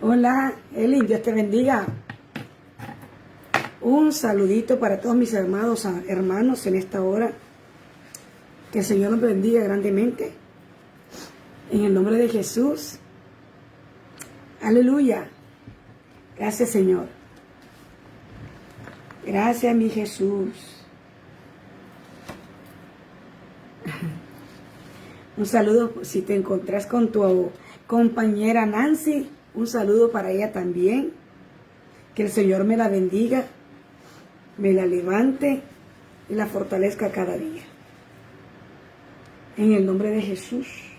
Hola, Eli, Dios te bendiga. Un saludito para todos mis hermanos en esta hora. Que el Señor nos bendiga grandemente. En el nombre de Jesús. Aleluya. Gracias, Señor. Gracias, mi Jesús. Un saludo si te encontrás con tu compañera Nancy. Un saludo para ella también. Que el Señor me la bendiga, me la levante y la fortalezca cada día. En el nombre de Jesús.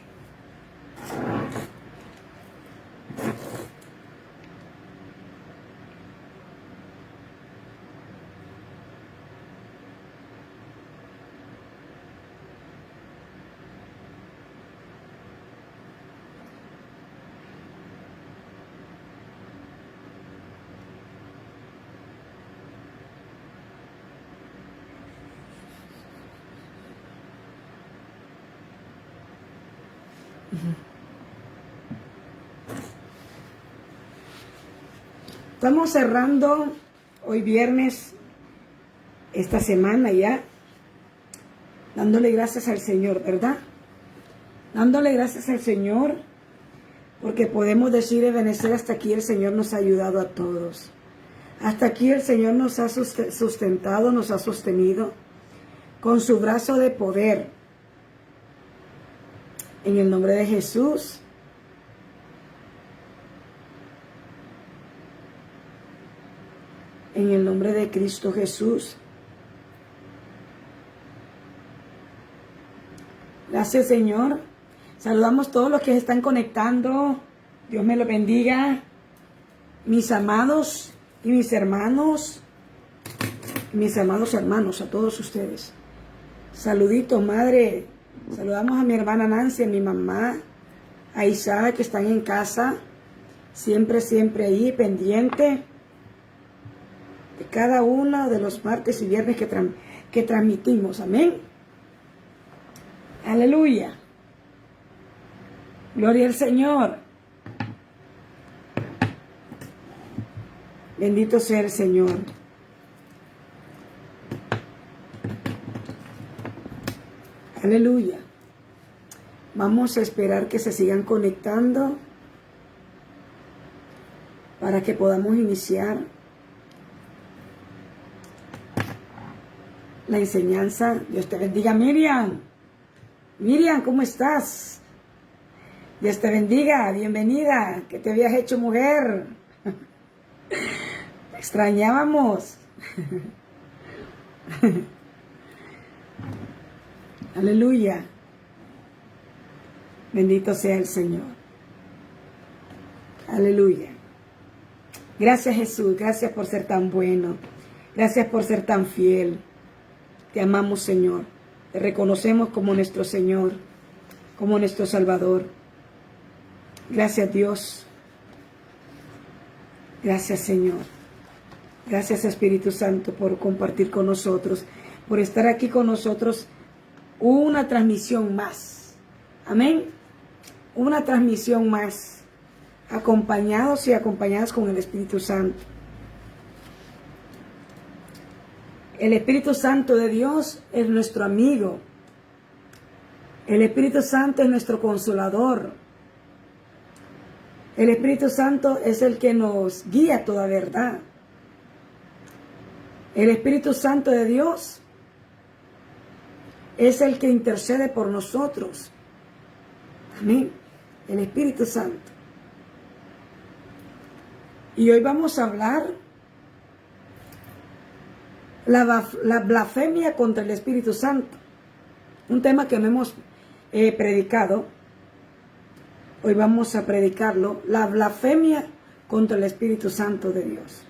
Estamos cerrando hoy viernes, esta semana ya, dándole gracias al Señor, ¿verdad? Dándole gracias al Señor, porque podemos decir y benecer hasta aquí el Señor nos ha ayudado a todos. Hasta aquí el Señor nos ha sustentado, nos ha sostenido con su brazo de poder. En el nombre de Jesús. En el nombre de Cristo Jesús. Gracias, Señor. Saludamos a todos los que se están conectando. Dios me los bendiga. Mis amados y mis hermanos. Mis amados hermanos, a todos ustedes. Saluditos, madre. Saludamos a mi hermana Nancy, a mi mamá, a Isaac, que están en casa. Siempre ahí, pendiente de cada uno de los martes y viernes que transmitimos. Amén. Aleluya. Gloria al Señor. Bendito sea el Señor. Aleluya. Vamos a esperar que se sigan conectando para que podamos iniciar la enseñanza. Dios te bendiga, Miriam. Miriam, ¿cómo estás? Dios te bendiga, bienvenida. ¿Qué te habías hecho, mujer? Te extrañábamos. Aleluya. Bendito sea el Señor. Aleluya. Gracias, Jesús. Gracias por ser tan bueno. Gracias por ser tan fiel. Te amamos, Señor. Te reconocemos como nuestro Señor, como nuestro Salvador. Gracias, Dios. Gracias, Señor. Gracias, Espíritu Santo, por compartir con nosotros, por estar aquí con nosotros. Una transmisión más. Amén. Una transmisión más. Acompañados y acompañadas con el Espíritu Santo. El Espíritu Santo de Dios es nuestro amigo. El Espíritu Santo es nuestro consolador. El Espíritu Santo es el que nos guía a toda verdad. El Espíritu Santo de Dios es el que intercede por nosotros. Amén. El Espíritu Santo. Y hoy vamos a hablar la blasfemia contra el Espíritu Santo. Un tema que no hemos predicado. Hoy vamos a predicarlo. La blasfemia contra el Espíritu Santo de Dios.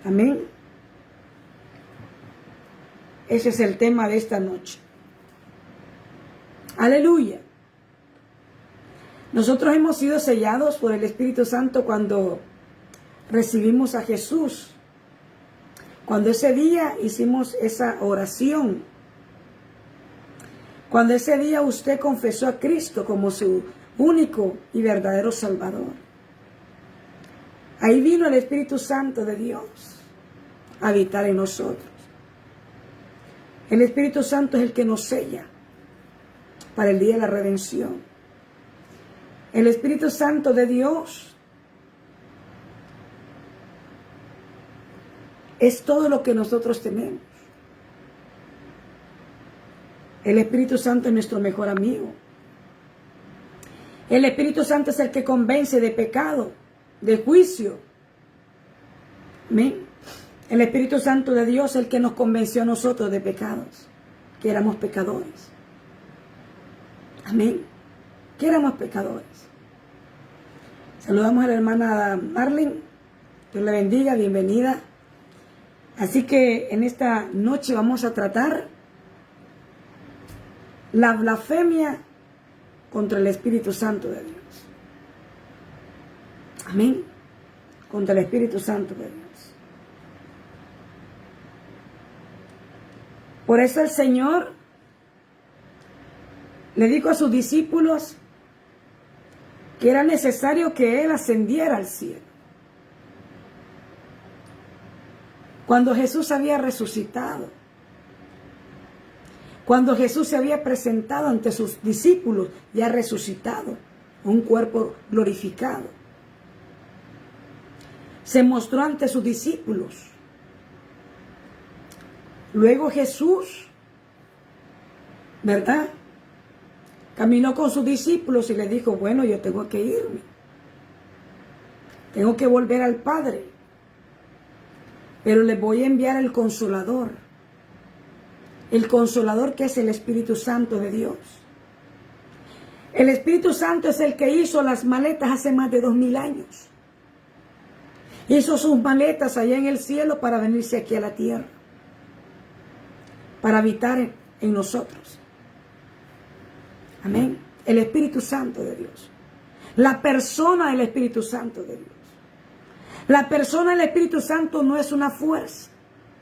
Amén. Ese es el tema de esta noche. Aleluya. Nosotros hemos sido sellados por el Espíritu Santo cuando recibimos a Jesús. Cuando ese día hicimos esa oración. Cuando ese día usted confesó a Cristo como su único y verdadero Salvador. Ahí vino el Espíritu Santo de Dios a habitar en nosotros. El Espíritu Santo es el que nos sella para el día de la redención. El Espíritu Santo de Dios es todo lo que nosotros tenemos. El Espíritu Santo es nuestro mejor amigo. El Espíritu Santo es el que convence de pecado, de juicio. Amén. El Espíritu Santo de Dios es el que nos convenció a nosotros de pecados, que éramos pecadores. Amén. Que éramos pecadores. Saludamos a la hermana Marlene. Dios la bendiga, bienvenida. Así que en esta noche vamos a tratar la blasfemia contra el Espíritu Santo de Dios. Amén. Contra el Espíritu Santo de Dios. Por eso el Señor le dijo a sus discípulos que era necesario que Él ascendiera al cielo. Cuando Jesús había resucitado, cuando Jesús se había presentado ante sus discípulos, ya resucitado, un cuerpo glorificado, se mostró ante sus discípulos. Luego Jesús, ¿verdad?, caminó con sus discípulos y les dijo, bueno, yo tengo que irme. Tengo que volver al Padre. Pero les voy a enviar el Consolador. El Consolador que es el Espíritu Santo de Dios. El Espíritu Santo es el que hizo las maletas hace más de 2000 años. Hizo sus maletas allá en el cielo para venirse aquí a la tierra. Para habitar en nosotros. Amén. El Espíritu Santo de Dios. La persona del Espíritu Santo de Dios. La persona del Espíritu Santo no es una fuerza,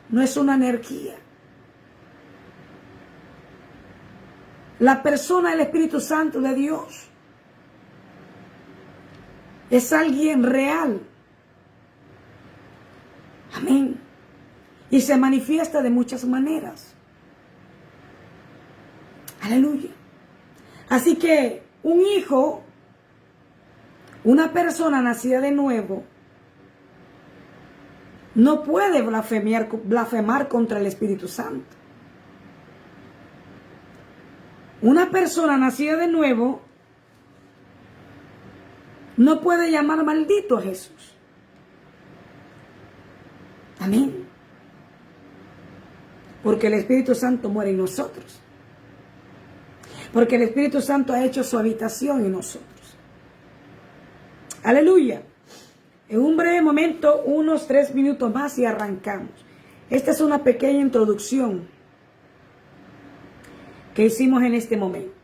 no es una energía. La persona del Espíritu Santo de Dios es alguien real. Amén. Y se manifiesta de muchas maneras. Aleluya. Así que un hijo, una persona nacida de nuevo, no puede blasfemar contra el Espíritu Santo. Una persona nacida de nuevo no puede llamar maldito a Jesús. Amén. Porque el Espíritu Santo muere en nosotros. Porque el Espíritu Santo ha hecho su habitación en nosotros. Aleluya. En un breve momento, unos 3 minutos más y arrancamos. Esta es una pequeña introducción que hicimos en este momento.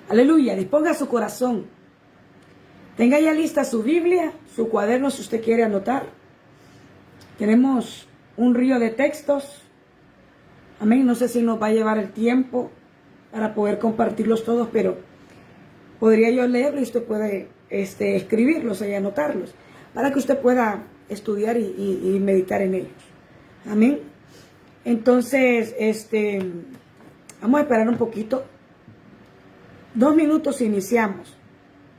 Aleluya. Disponga su corazón. Tenga ya lista su Biblia, su cuaderno si usted quiere anotar. Tenemos un río de textos. Amén. No sé si nos va a llevar el tiempo para poder compartirlos todos, pero podría yo leerlo y usted puede escribirlos y anotarlos, para que usted pueda estudiar y meditar en ellos. Amén. Entonces, vamos a esperar un poquito. 2 minutos y iniciamos,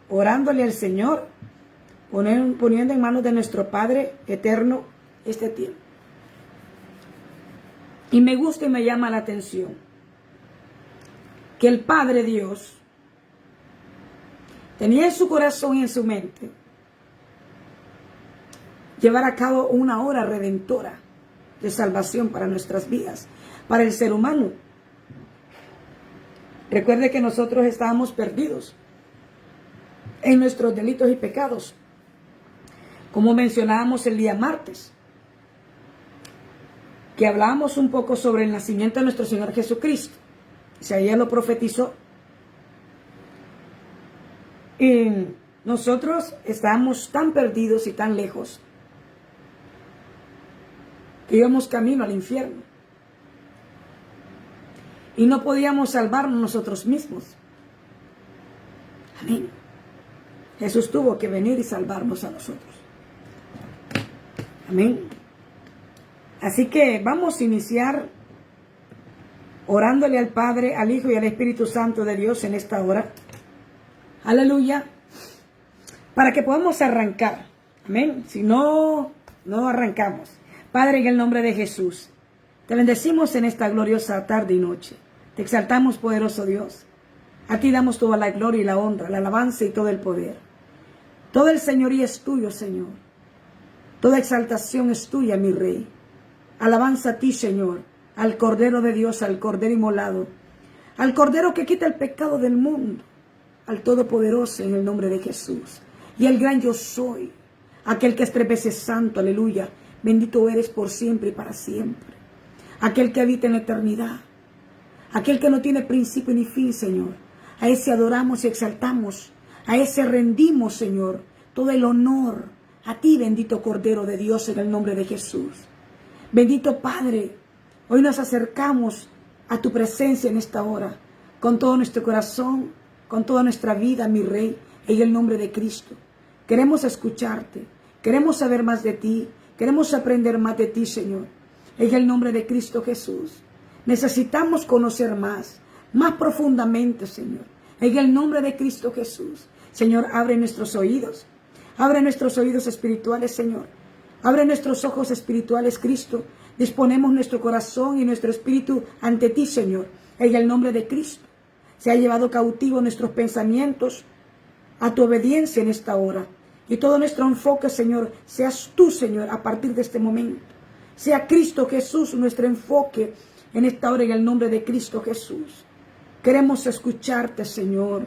orándole al Señor, poniendo en manos de nuestro Padre eterno este tiempo. Y me gusta y me llama la atención que el Padre Dios tenía en su corazón y en su mente llevar a cabo una obra redentora de salvación para nuestras vidas, para el ser humano. Recuerde que nosotros estábamos perdidos en nuestros delitos y pecados, como mencionábamos el día martes, que hablábamos un poco sobre el nacimiento de nuestro Señor Jesucristo. Isaías lo profetizó. Y nosotros estábamos tan perdidos y tan lejos que íbamos camino al infierno. Y no podíamos salvarnos nosotros mismos. Amén. Jesús tuvo que venir y salvarnos a nosotros. Amén. Así que vamos a iniciar orándole al Padre, al Hijo y al Espíritu Santo de Dios en esta hora. Aleluya. Para que podamos arrancar. Amén. Si no, no arrancamos. Padre, en el nombre de Jesús, te bendecimos en esta gloriosa tarde y noche. Te exaltamos, poderoso Dios. A ti damos toda la gloria y la honra, la alabanza y todo el poder. Todo el señorío es tuyo, Señor. Toda exaltación es tuya, mi Rey. Alabanza a ti, Señor, al Cordero de Dios, al Cordero inmolado, al Cordero que quita el pecado del mundo, al Todopoderoso en el nombre de Jesús. Y el gran yo soy, aquel que es tres veces santo, aleluya. Bendito eres por siempre y para siempre. Aquel que habita en la eternidad, aquel que no tiene principio ni fin, Señor. A ese adoramos y exaltamos, a ese rendimos, Señor, todo el honor. A ti, bendito Cordero de Dios, en el nombre de Jesús. Bendito Padre, hoy nos acercamos a tu presencia en esta hora, con todo nuestro corazón, con toda nuestra vida, mi Rey, en el nombre de Cristo. Queremos escucharte, queremos saber más de ti, queremos aprender más de ti, Señor, en el nombre de Cristo Jesús. Necesitamos conocer más profundamente, Señor, en el nombre de Cristo Jesús. Señor, abre nuestros oídos espirituales, Señor. Abre nuestros ojos espirituales, Cristo. Disponemos nuestro corazón y nuestro espíritu ante ti, Señor, en el nombre de Cristo. Se ha llevado cautivo nuestros pensamientos a tu obediencia en esta hora. Y todo nuestro enfoque, Señor, seas tú, Señor, a partir de este momento. Sea Cristo Jesús nuestro enfoque en esta hora en el nombre de Cristo Jesús. Queremos escucharte, Señor.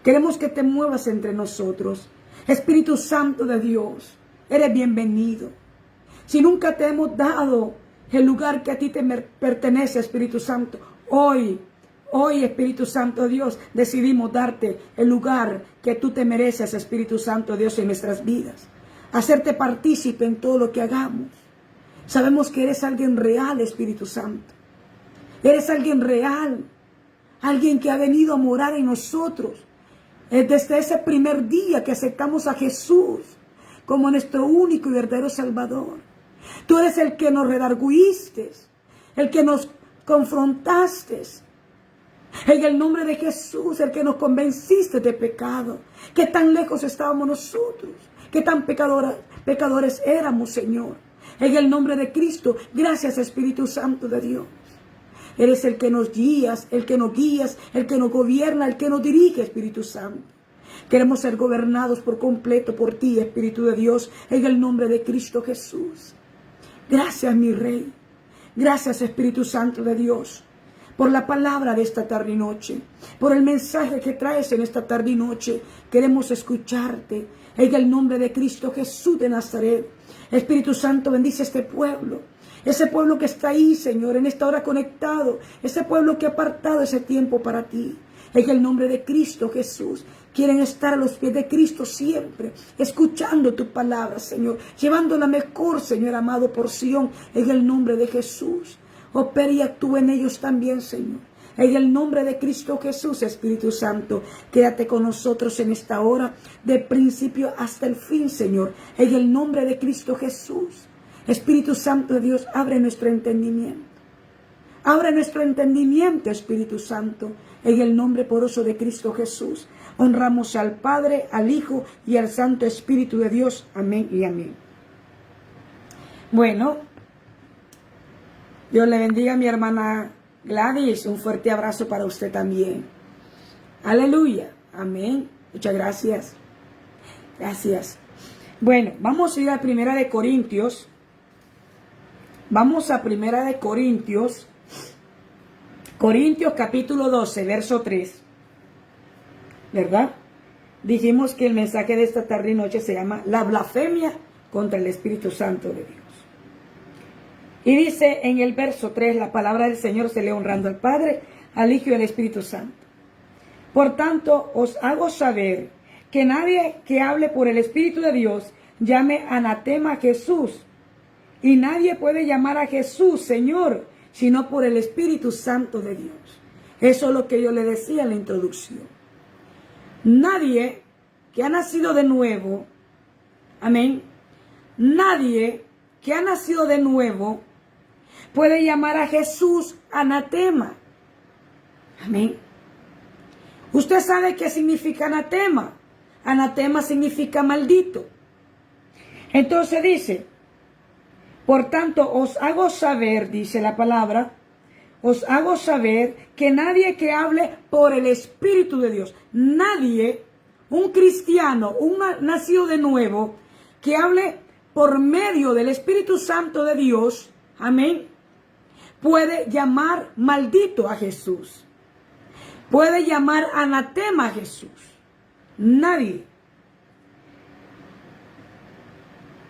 Queremos que te muevas entre nosotros. Espíritu Santo de Dios, eres bienvenido. Si nunca te hemos dado el lugar que a ti te pertenece, Espíritu Santo, hoy, Espíritu Santo de Dios, decidimos darte el lugar que tú te mereces, Espíritu Santo de Dios, en nuestras vidas. Hacerte partícipe en todo lo que hagamos. Sabemos que eres alguien real, Espíritu Santo. Eres alguien real. Alguien que ha venido a morar en nosotros. Desde ese primer día que aceptamos a Jesús como nuestro único y verdadero Salvador. Tú eres el que nos redarguiste, el que nos confrontaste. En el nombre de Jesús, el que nos convenciste de pecado. Que tan lejos estábamos nosotros, que tan pecadores éramos, Señor. En el nombre de Cristo, gracias, Espíritu Santo de Dios. Eres el que nos guías, el que nos guías, el que nos gobierna, el que nos dirige, Espíritu Santo. Queremos ser gobernados por completo por ti, Espíritu de Dios, en el nombre de Cristo Jesús. Gracias, mi Rey. Gracias, Espíritu Santo de Dios, por la palabra de esta tarde y noche, por el mensaje que traes en esta tarde y noche. Queremos escucharte en el nombre de Cristo Jesús de Nazaret. Espíritu Santo, bendice este pueblo. Ese pueblo que está ahí, Señor, en esta hora conectado. Ese pueblo que ha apartado ese tiempo para ti. En el nombre de Cristo Jesús. Quieren estar a los pies de Cristo siempre. Escuchando tu palabra, Señor. Llevando la mejor, Señor amado, porción. En el nombre de Jesús. Opera y actúa en ellos también, Señor. En el nombre de Cristo Jesús, Espíritu Santo, quédate con nosotros en esta hora. De principio hasta el fin, Señor. En el nombre de Cristo Jesús. Espíritu Santo de Dios, abre nuestro entendimiento. Abre nuestro entendimiento, Espíritu Santo, en el nombre poderoso de Cristo Jesús. Honramos al Padre, al Hijo y al Santo Espíritu de Dios. Amén y amén. Bueno, Dios le bendiga a mi hermana Gladys. Un fuerte abrazo para usted también. Aleluya. Amén. Muchas gracias. Gracias. Bueno, vamos a ir a Primera de Corintios. Vamos a Primera de Corintios. Corintios capítulo 12, verso 3. ¿Verdad? Dijimos que el mensaje de esta tarde y noche se llama la blasfemia contra el Espíritu Santo de Dios. Y dice en el verso 3, la palabra del Señor se lee honrando al Padre, al Hijo y al Espíritu Santo. Por tanto, os hago saber que nadie que hable por el Espíritu de Dios llame anatema a Jesús. Y nadie puede llamar a Jesús Señor, sino por el Espíritu Santo de Dios. Eso es lo que yo le decía en la introducción. Nadie que ha nacido de nuevo, amén, nadie que ha nacido de nuevo puede llamar a Jesús anatema. Amén. Usted sabe qué significa anatema. Anatema significa maldito. Entonces dice, por tanto os hago saber, dice la palabra, os hago saber que nadie que hable por el Espíritu de Dios, nadie, un cristiano, un nacido de nuevo, que hable por medio del Espíritu Santo de Dios, amén, puede llamar maldito a Jesús. Puede llamar anatema a Jesús. Nadie.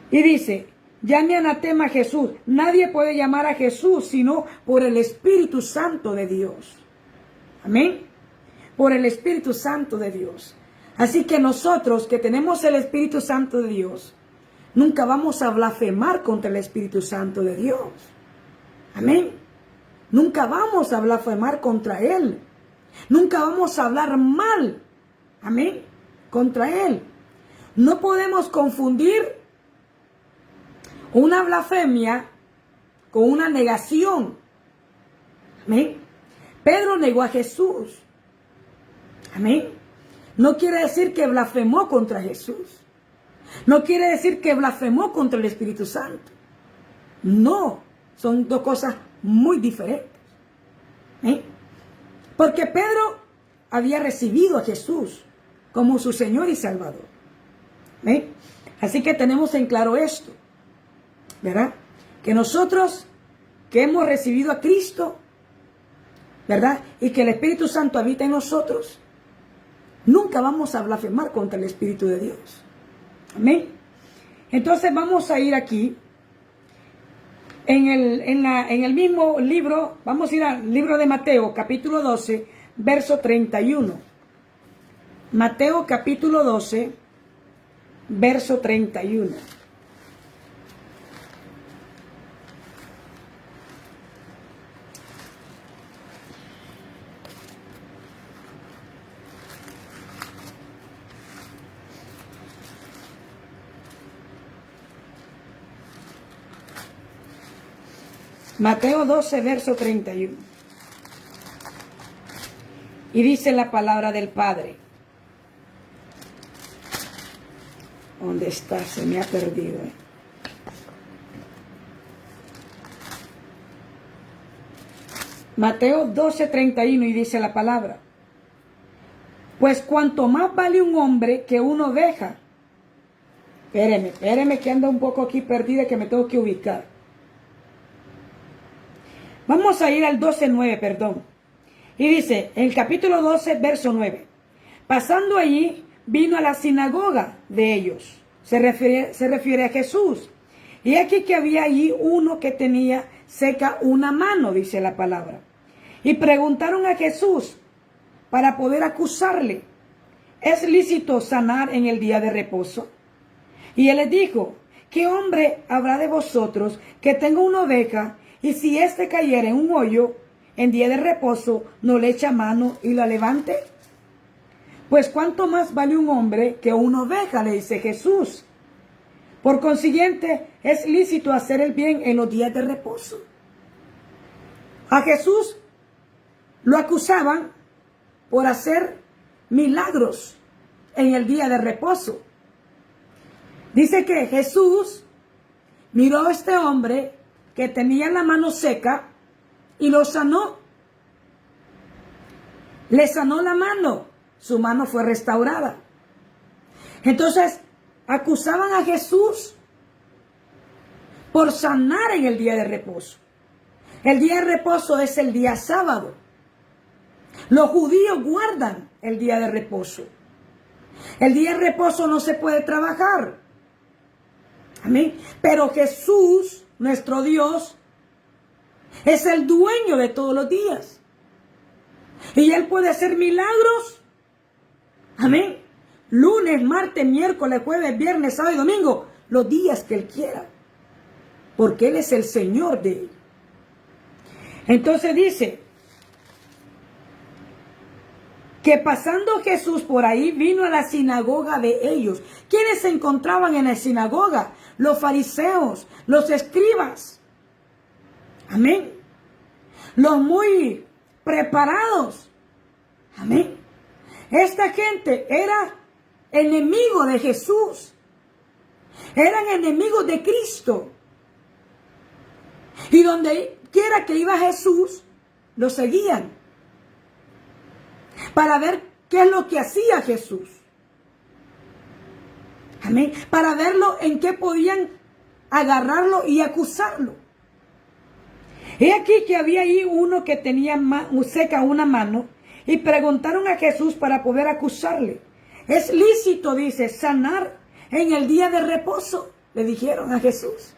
Y dice, llame anatema a Jesús. Nadie puede llamar a Jesús sino por el Espíritu Santo de Dios. Amén. Por el Espíritu Santo de Dios. Así que nosotros que tenemos el Espíritu Santo de Dios, nunca vamos a blasfemar contra el Espíritu Santo de Dios. Amén. Nunca vamos a blasfemar contra Él. Nunca vamos a hablar mal. Amén. Contra Él. No podemos confundir una blasfemia con una negación. Amén. Pedro negó a Jesús. Amén. No quiere decir que blasfemó contra Jesús. No quiere decir que blasfemó contra el Espíritu Santo. No. Son dos cosas muy diferentes. ¿Eh? Porque Pedro había recibido a Jesús como su Señor y Salvador. ¿Eh? Así que tenemos en claro esto, ¿verdad? Que nosotros que hemos recibido a Cristo, ¿verdad? Y que el Espíritu Santo habita en nosotros, nunca vamos a blasfemar contra el Espíritu de Dios. Amén. Entonces vamos a ir aquí. En el mismo libro, vamos a ir al libro de Mateo, capítulo 12, verso 31. Mateo, capítulo 12, verso 31. Mateo 12, verso 31. Y dice la palabra del Padre. ¿Dónde está? Se me ha perdido. Mateo 12, 31 y dice la palabra. Pues cuanto más vale un hombre que una oveja. Espéreme que ando un poco aquí perdida que me tengo que ubicar. Vamos a ir al 12:9, perdón. Y dice, en el capítulo 12, verso 9. Pasando allí, vino a la sinagoga de ellos. Se refiere a Jesús. Y aquí que había allí uno que tenía seca una mano, dice la palabra. Y preguntaron a Jesús para poder acusarle, ¿es lícito sanar en el día de reposo? Y él les dijo, ¿qué hombre habrá de vosotros que tenga una oveja y si éste cayera en un hoyo en día de reposo, no le echa mano y la levante? Pues cuánto más vale un hombre que una oveja, le dice Jesús. Por consiguiente, es lícito hacer el bien en los días de reposo. A Jesús lo acusaban por hacer milagros en el día de reposo. Dice que Jesús miró a este hombre que tenía la mano seca y lo sanó. Le sanó la mano. Su mano fue restaurada. Entonces, acusaban a Jesús por sanar en el día de reposo. El día de reposo es el día sábado. Los judíos guardan el día de reposo. El día de reposo no se puede trabajar. Amén. Pero Jesús, nuestro Dios, es el dueño de todos los días. Y Él puede hacer milagros. Amén. Lunes, martes, miércoles, jueves, viernes, sábado y domingo. Los días que Él quiera. Porque Él es el Señor de él. Entonces dice, que pasando Jesús por ahí vino a la sinagoga de ellos. ¿Quiénes se encontraban en la sinagoga? Los fariseos, los escribas. Amén. Los muy preparados. Amén. Esta gente era enemigo de Jesús. Eran enemigos de Cristo. Y donde quiera que iba Jesús, lo seguían. Para ver qué es lo que hacía Jesús. Amén. Para verlo en qué podían agarrarlo y acusarlo. He aquí que había ahí uno que tenía seca una mano y preguntaron a Jesús para poder acusarle. Es lícito, dice, sanar en el día de reposo, le dijeron a Jesús.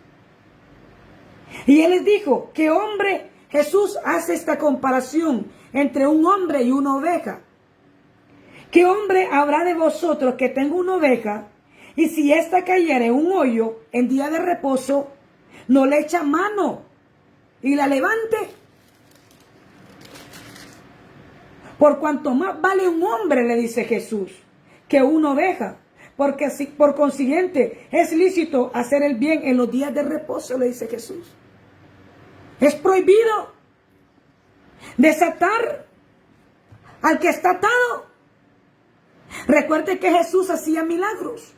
Y él les dijo, ¿qué hombre? Jesús hace esta comparación entre un hombre y una oveja. ¿Qué hombre habrá de vosotros que tenga una oveja y si ésta cayere en un hoyo en día de reposo, no le echa mano y la levante? Por cuanto más vale un hombre, le dice Jesús, que una oveja. Porque por consiguiente es lícito hacer el bien en los días de reposo, le dice Jesús. Es prohibido desatar al que está atado. Recuerde que Jesús hacía milagros.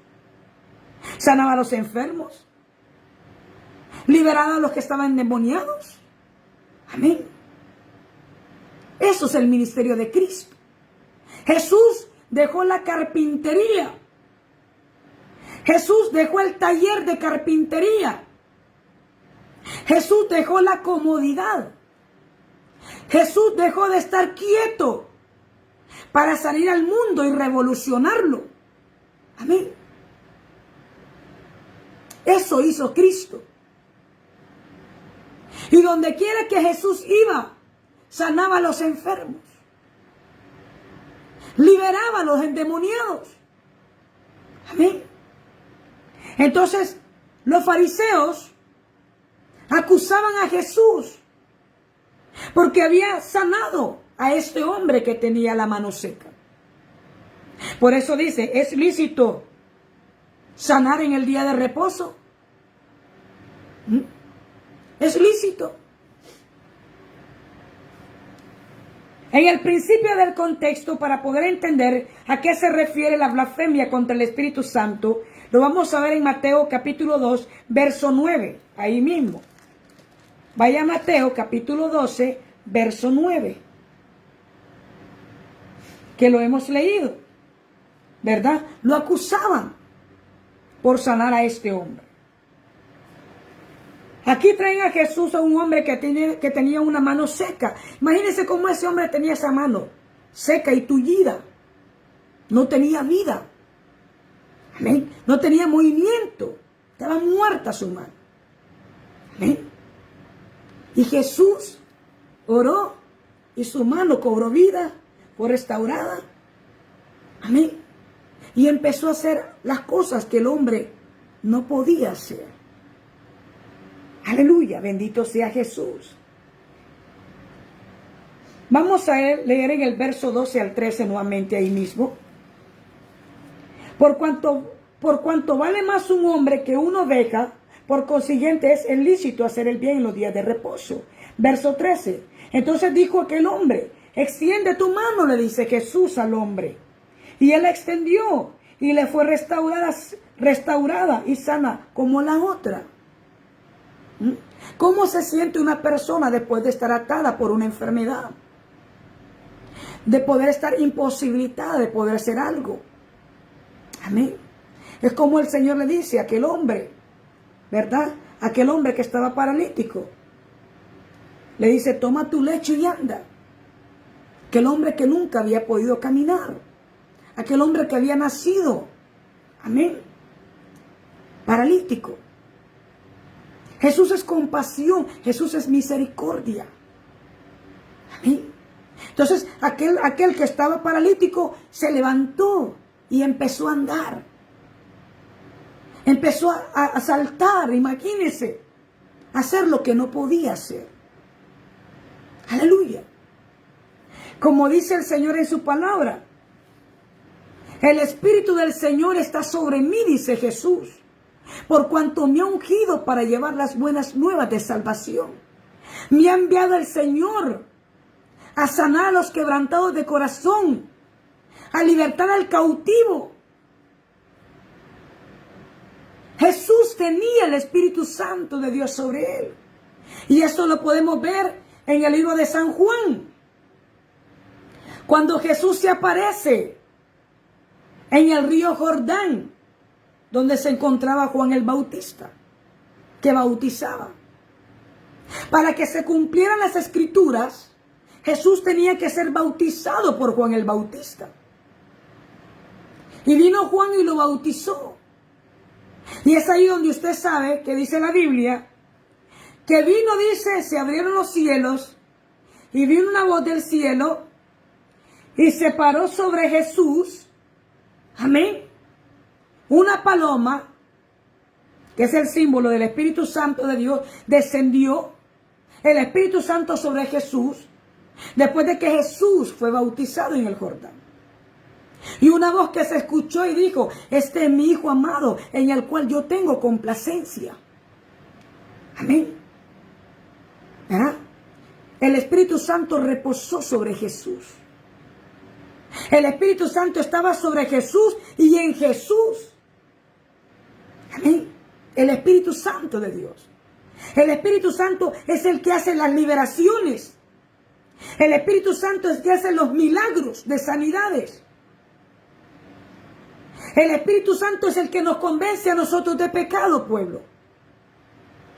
Sanaba a los enfermos. Liberaba a los que estaban endemoniados. Amén. Eso es el ministerio de Cristo. Jesús dejó la carpintería. Jesús dejó el taller de carpintería. Jesús dejó la comodidad. Jesús dejó de estar quieto para salir al mundo y revolucionarlo. Amén. Eso hizo Cristo. Y donde quiera que Jesús iba, sanaba a los enfermos. Liberaba a los endemoniados. Amén. Entonces, los fariseos acusaban a Jesús porque había sanado a este hombre que tenía la mano seca. Por eso dice, ¿es lícito sanar en el día de reposo? Es lícito. En el principio del contexto, para poder entender a qué se refiere la blasfemia contra el Espíritu Santo, lo vamos a ver en Mateo capítulo 2, verso 9, ahí mismo. Vaya a Mateo capítulo 12, verso 9, que lo hemos leído, ¿verdad? Lo acusaban por sanar a este hombre. Aquí traen a Jesús a un hombre que tenía una mano seca. Imagínense cómo ese hombre tenía esa mano seca y tullida. No tenía vida. Amén. No tenía movimiento. Estaba muerta su mano. Amén. Y Jesús oró y su mano cobró vida, fue restaurada. Amén. Y empezó a hacer las cosas que el hombre no podía hacer. Aleluya, bendito sea Jesús. Vamos a leer en el verso 12 al 13 nuevamente ahí mismo. Por cuanto vale más un hombre que una oveja, por consiguiente es ilícito hacer el bien en los días de reposo. Verso 13. Entonces dijo aquel hombre, extiende tu mano, le dice Jesús al hombre. Y él la extendió y le fue restaurada y sana como la otra. ¿Cómo se siente una persona después de estar atada por una enfermedad? De poder estar imposibilitada de poder hacer algo. Amén. Es como el Señor le dice a aquel hombre, ¿verdad? Aquel hombre que estaba paralítico. Le dice, toma tu lecho y anda. Aquel hombre que nunca había podido caminar. Aquel hombre que había nacido. Amén. Paralítico. Jesús es compasión, Jesús es misericordia. Amén. Entonces, aquel que estaba paralítico se levantó y empezó a andar. Empezó a saltar, imagínense, a hacer lo que no podía hacer. Aleluya. Como dice el Señor en su palabra, el Espíritu del Señor está sobre mí, dice Jesús, por cuanto me ha ungido para llevar las buenas nuevas de salvación. Me ha enviado el Señor a sanar a los quebrantados de corazón, a libertar al cautivo. Jesús tenía el Espíritu Santo de Dios sobre él. Y eso lo podemos ver en el libro de San Juan. Cuando Jesús se aparece en el río Jordán, donde se encontraba Juan el Bautista, que bautizaba. Para que se cumplieran las escrituras, Jesús tenía que ser bautizado por Juan el Bautista. Y vino Juan y lo bautizó. Y es ahí donde usted sabe que dice la Biblia, que vino, dice, se abrieron los cielos, y vino una voz del cielo, y se paró sobre Jesús, amén, una paloma, que es el símbolo del Espíritu Santo de Dios, descendió el Espíritu Santo sobre Jesús, después de que Jesús fue bautizado en el Jordán. Y una voz que se escuchó y dijo, este es mi Hijo amado, en el cual yo tengo complacencia. Amén. ¿Ah? El Espíritu Santo reposó sobre Jesús. El Espíritu Santo estaba sobre Jesús y en Jesús. Amén. El Espíritu Santo de Dios. El Espíritu Santo es el que hace las liberaciones. El Espíritu Santo es el que hace los milagros de sanidades. El Espíritu Santo es el que nos convence a nosotros de pecado, pueblo.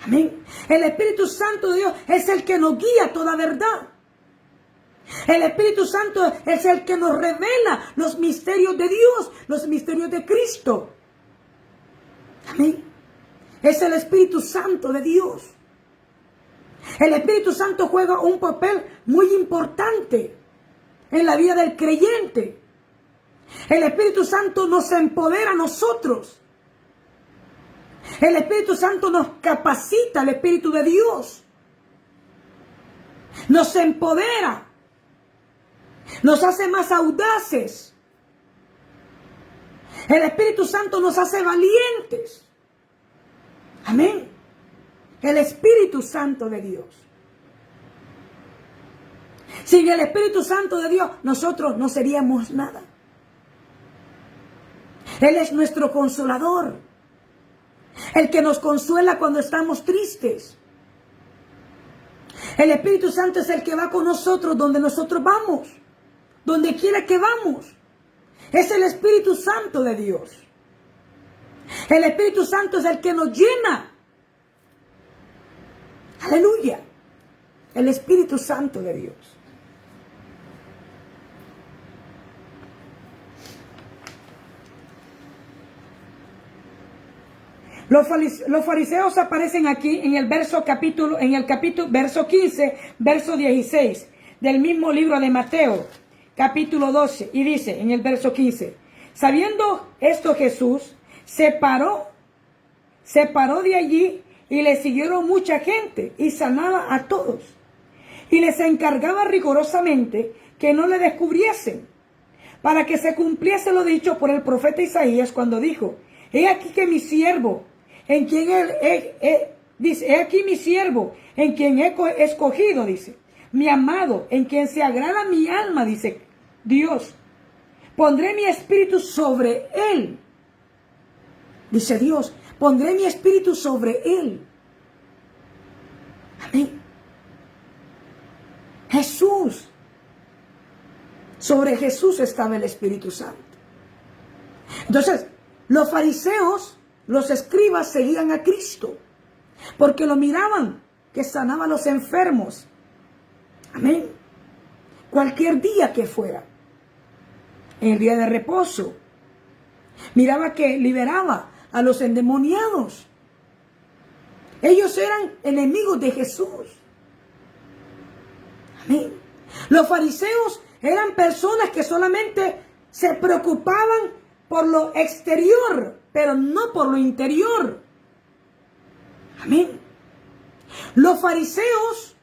Amén. El Espíritu Santo de Dios es el que nos guía a toda verdad. El Espíritu Santo es el que nos revela los misterios de Dios, los misterios de Cristo. Amén. Es el Espíritu Santo de Dios. El Espíritu Santo juega un papel muy importante en la vida del creyente. El Espíritu Santo nos empodera a nosotros. El Espíritu Santo nos capacita, el Espíritu de Dios. Nos empodera. Nos hace más audaces. El Espíritu Santo nos hace valientes. Amén. El Espíritu Santo de Dios. Sin el Espíritu Santo de Dios, nosotros no seríamos nada. Él es nuestro consolador. El que nos consuela cuando estamos tristes. El Espíritu Santo es el que va con nosotros donde nosotros vamos. Donde quiera que vamos. Es el Espíritu Santo de Dios. El Espíritu Santo es el que nos llena. Aleluya. El Espíritu Santo de Dios. Los fariseos aparecen aquí en el verso 15, verso 16, del mismo libro de Mateo, capítulo 12, y dice en el verso 15, sabiendo esto Jesús se paró de allí y le siguieron mucha gente y sanaba a todos. Y les encargaba rigurosamente que no le descubriesen, para que se cumpliese lo dicho por el profeta Isaías cuando dijo, he aquí que mi siervo, en quien dice, he aquí mi siervo, en quien he escogido, dice, mi amado, en quien se agrada mi alma, dice Dios, pondré mi espíritu sobre él, dice Dios, pondré mi espíritu sobre él. Amén. Jesús, sobre Jesús estaba el Espíritu Santo. Entonces, los fariseos, los escribas seguían a Cristo, porque lo miraban, que sanaba a los enfermos. Amén. Cualquier día que fuera. En el día de reposo. Miraba que liberaba a los endemoniados. Ellos eran enemigos de Jesús. Amén. Los fariseos eran personas que solamente se preocupaban por lo exterior, pero no por lo interior. Amén. Los fariseos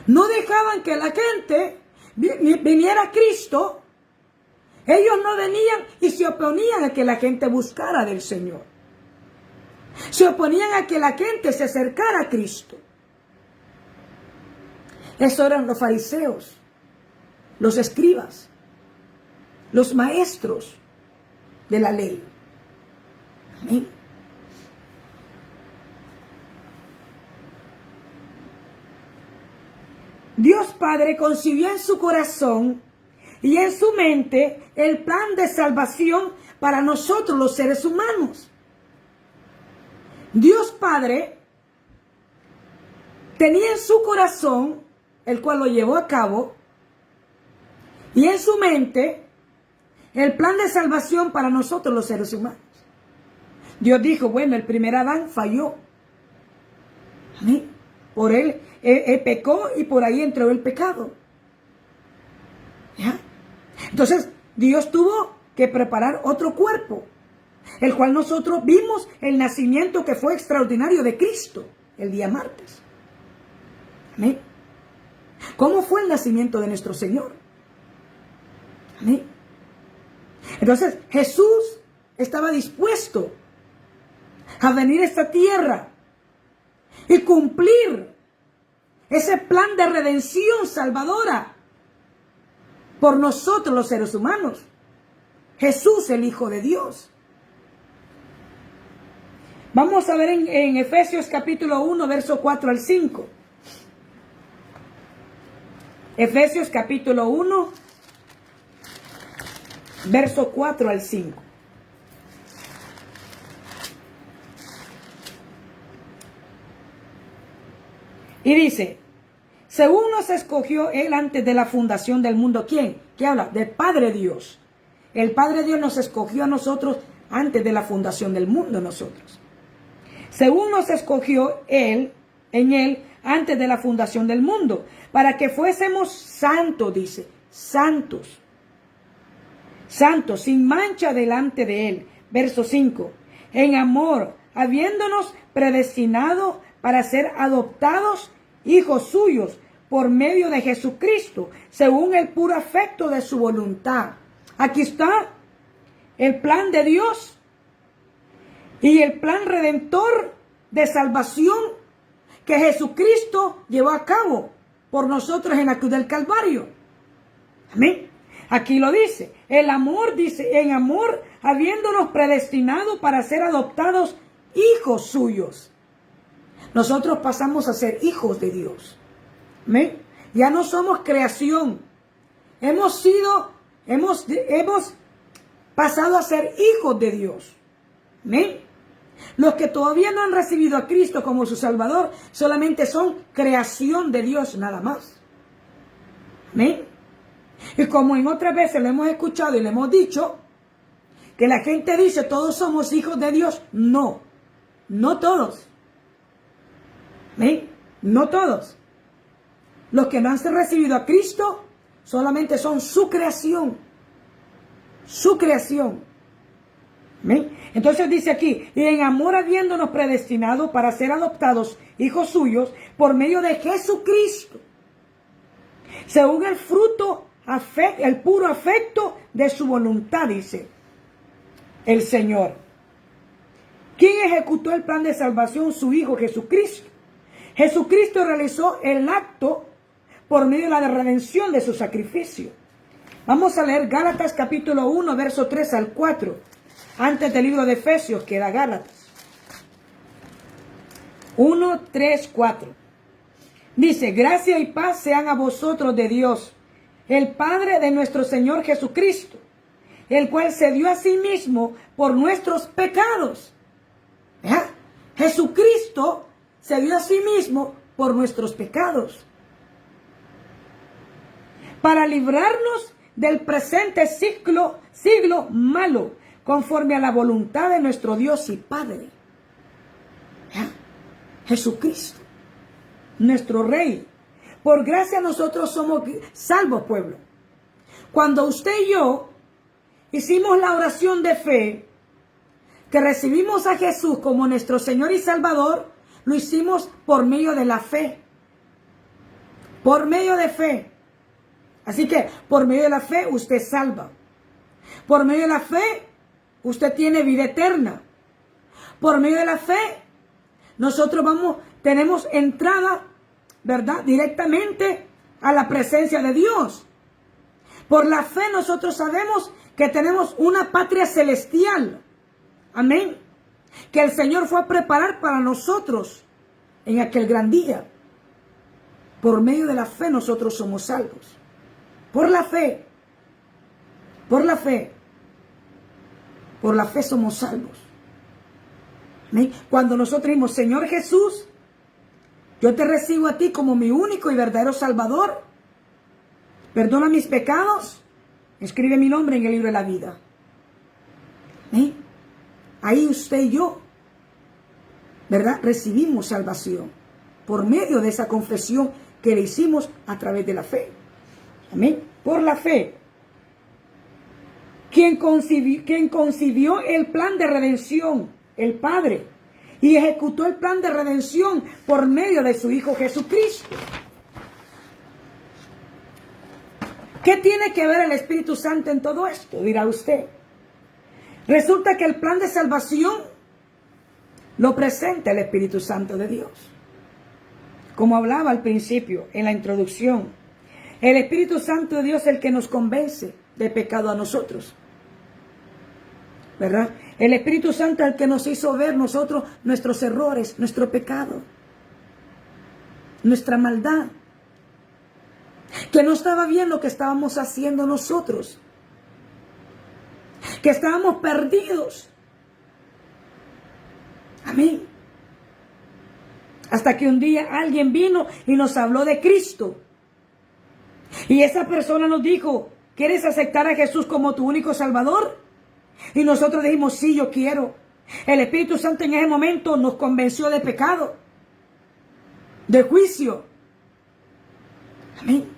no dejaban que la gente viniera Cristo, ellos no venían y se oponían a que la gente buscara del Señor. Se oponían a que la gente se acercara a Cristo. Eso eran los fariseos, los escribas, los maestros de la ley. Amén. Dios Padre concibió en su corazón y en su mente el plan de salvación para nosotros los seres humanos. Dios Padre tenía en su corazón, el cual lo llevó a cabo, y en su mente el plan de salvación para nosotros los seres humanos. Dios dijo, bueno, el primer Adán falló. Amén. Por él pecó y por ahí entró el pecado. ¿Ya? Entonces, Dios tuvo que preparar otro cuerpo, el cual nosotros vimos el nacimiento que fue extraordinario de Cristo el día martes. Amén. ¿Cómo fue el nacimiento de nuestro Señor? Amén. Entonces, Jesús estaba dispuesto a venir a esta tierra y cumplir ese plan de redención salvadora por nosotros los seres humanos. Jesús, el Hijo de Dios. Vamos a ver en Efesios capítulo 1, verso 4 al 5. Efesios capítulo 1, verso 4 al 5. Y dice, según nos escogió Él antes de la fundación del mundo. ¿Quién? ¿Qué habla? Del Padre Dios. El Padre Dios nos escogió a nosotros antes de la fundación del mundo nosotros. Según nos escogió Él, en Él, antes de la fundación del mundo, para que fuésemos santos, dice, santos, sin mancha delante de Él. Verso 5, en amor, habiéndonos predestinado para ser adoptados hijos suyos por medio de Jesucristo, según el puro afecto de su voluntad. Aquí está el plan de Dios y el plan redentor de salvación que Jesucristo llevó a cabo por nosotros en la cruz del Calvario. Amén. Aquí lo dice, el amor, dice, en amor, habiéndonos predestinado para ser adoptados hijos suyos. Nosotros pasamos a ser hijos de Dios. ¿Amén? Ya no somos creación. Hemos pasado a ser hijos de Dios. ¿Amén? Los que todavía no han recibido a Cristo como su Salvador solamente son creación de Dios nada más. ¿Amén? Y como en otras veces lo hemos escuchado y le hemos dicho, que la gente dice todos somos hijos de Dios. No, no todos. ¿Amén? No todos. Los que no han recibido a Cristo solamente son su creación. Su creación. ¿Amén? Entonces dice aquí, y en amor habiéndonos predestinado para ser adoptados hijos suyos por medio de Jesucristo, según el fruto, el puro afecto de su voluntad, dice el Señor. ¿Quién ejecutó el plan de salvación? Su Hijo Jesucristo. Jesucristo realizó el acto por medio de la redención de su sacrificio. Vamos a leer Gálatas capítulo 1, verso 3 al 4. Antes del libro de Efesios queda Gálatas. 1, 3, 4. Dice, gracia y paz sean a vosotros de Dios, el Padre de nuestro Señor Jesucristo, el cual se dio a sí mismo por nuestros pecados. ¿Ya? Jesucristo se dio a sí mismo por nuestros pecados, para librarnos del presente siglo malo, conforme a la voluntad de nuestro Dios y Padre. ¿Ya? Jesucristo, nuestro Rey. Por gracia nosotros somos salvos, pueblo. Cuando usted y yo hicimos la oración de fe, que recibimos a Jesús como nuestro Señor y Salvador, lo hicimos por medio de la fe. Por medio de fe. Así que por medio de la fe usted salva. Por medio de la fe usted tiene vida eterna. Por medio de la fe nosotros tenemos entrada, ¿verdad?, directamente a la presencia de Dios. Por la fe nosotros sabemos que tenemos una patria celestial. Amén. Que el Señor fue a preparar para nosotros en aquel gran día. Por medio de la fe nosotros somos salvos. Por la fe. Por la fe. Por la fe somos salvos. ¿Amén? Cuando nosotros decimos, Señor Jesús, yo te recibo a ti como mi único y verdadero Salvador. Perdona mis pecados. Escribe mi nombre en el libro de la vida. ¿Amén? Ahí usted y yo, ¿verdad?, recibimos salvación por medio de esa confesión que le hicimos a través de la fe. Amén. Por la fe. Quien concibió el plan de redención, el Padre, y ejecutó el plan de redención por medio de su Hijo Jesucristo. ¿Qué tiene que ver el Espíritu Santo en todo esto?, dirá usted. Resulta que el plan de salvación lo presenta el Espíritu Santo de Dios. Como hablaba al principio, en la introducción, el Espíritu Santo de Dios es el que nos convence de pecado a nosotros. ¿Verdad? El Espíritu Santo es el que nos hizo ver nosotros nuestros errores, nuestro pecado, nuestra maldad. Que no estaba bien lo que estábamos haciendo nosotros. Que estábamos perdidos. Amén. Hasta que un día alguien vino y nos habló de Cristo. Y esa persona nos dijo, ¿quieres aceptar a Jesús como tu único Salvador? Y nosotros dijimos, sí, yo quiero. El Espíritu Santo en ese momento nos convenció de pecado, de juicio. Amén.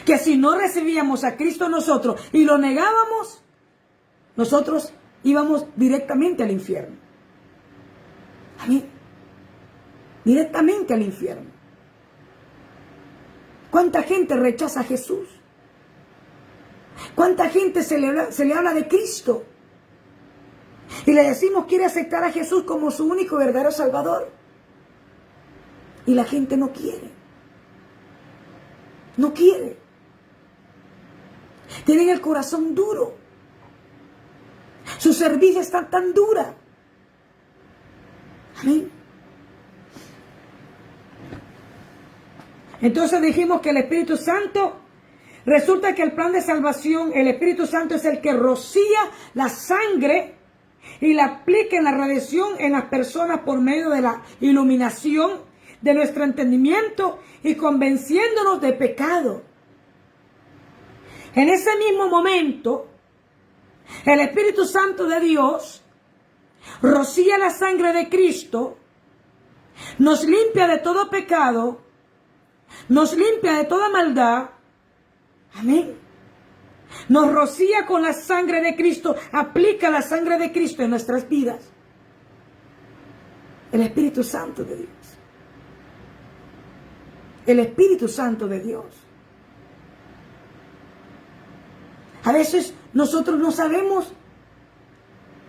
Que si no recibíamos a Cristo nosotros y lo negábamos, nosotros íbamos directamente al infierno. Amén. Directamente al infierno. ¿Cuánta gente rechaza a Jesús? ¿Cuánta gente se le habla de Cristo? Y le decimos, quiere aceptar a Jesús como su único verdadero Salvador. Y la gente no quiere. No quiere. Tienen el corazón duro. Su servicio está tan dura. Amén. Entonces dijimos que el Espíritu Santo, resulta que el plan de salvación, el Espíritu Santo es el que rocía la sangre y la aplica en la redención en las personas por medio de la iluminación de nuestro entendimiento y convenciéndonos de pecado. En ese mismo momento, el Espíritu Santo de Dios rocía la sangre de Cristo, nos limpia de todo pecado, nos limpia de toda maldad. Amén. Nos rocía con la sangre de Cristo, aplica la sangre de Cristo en nuestras vidas. El Espíritu Santo de Dios. El Espíritu Santo de Dios. A veces nosotros no sabemos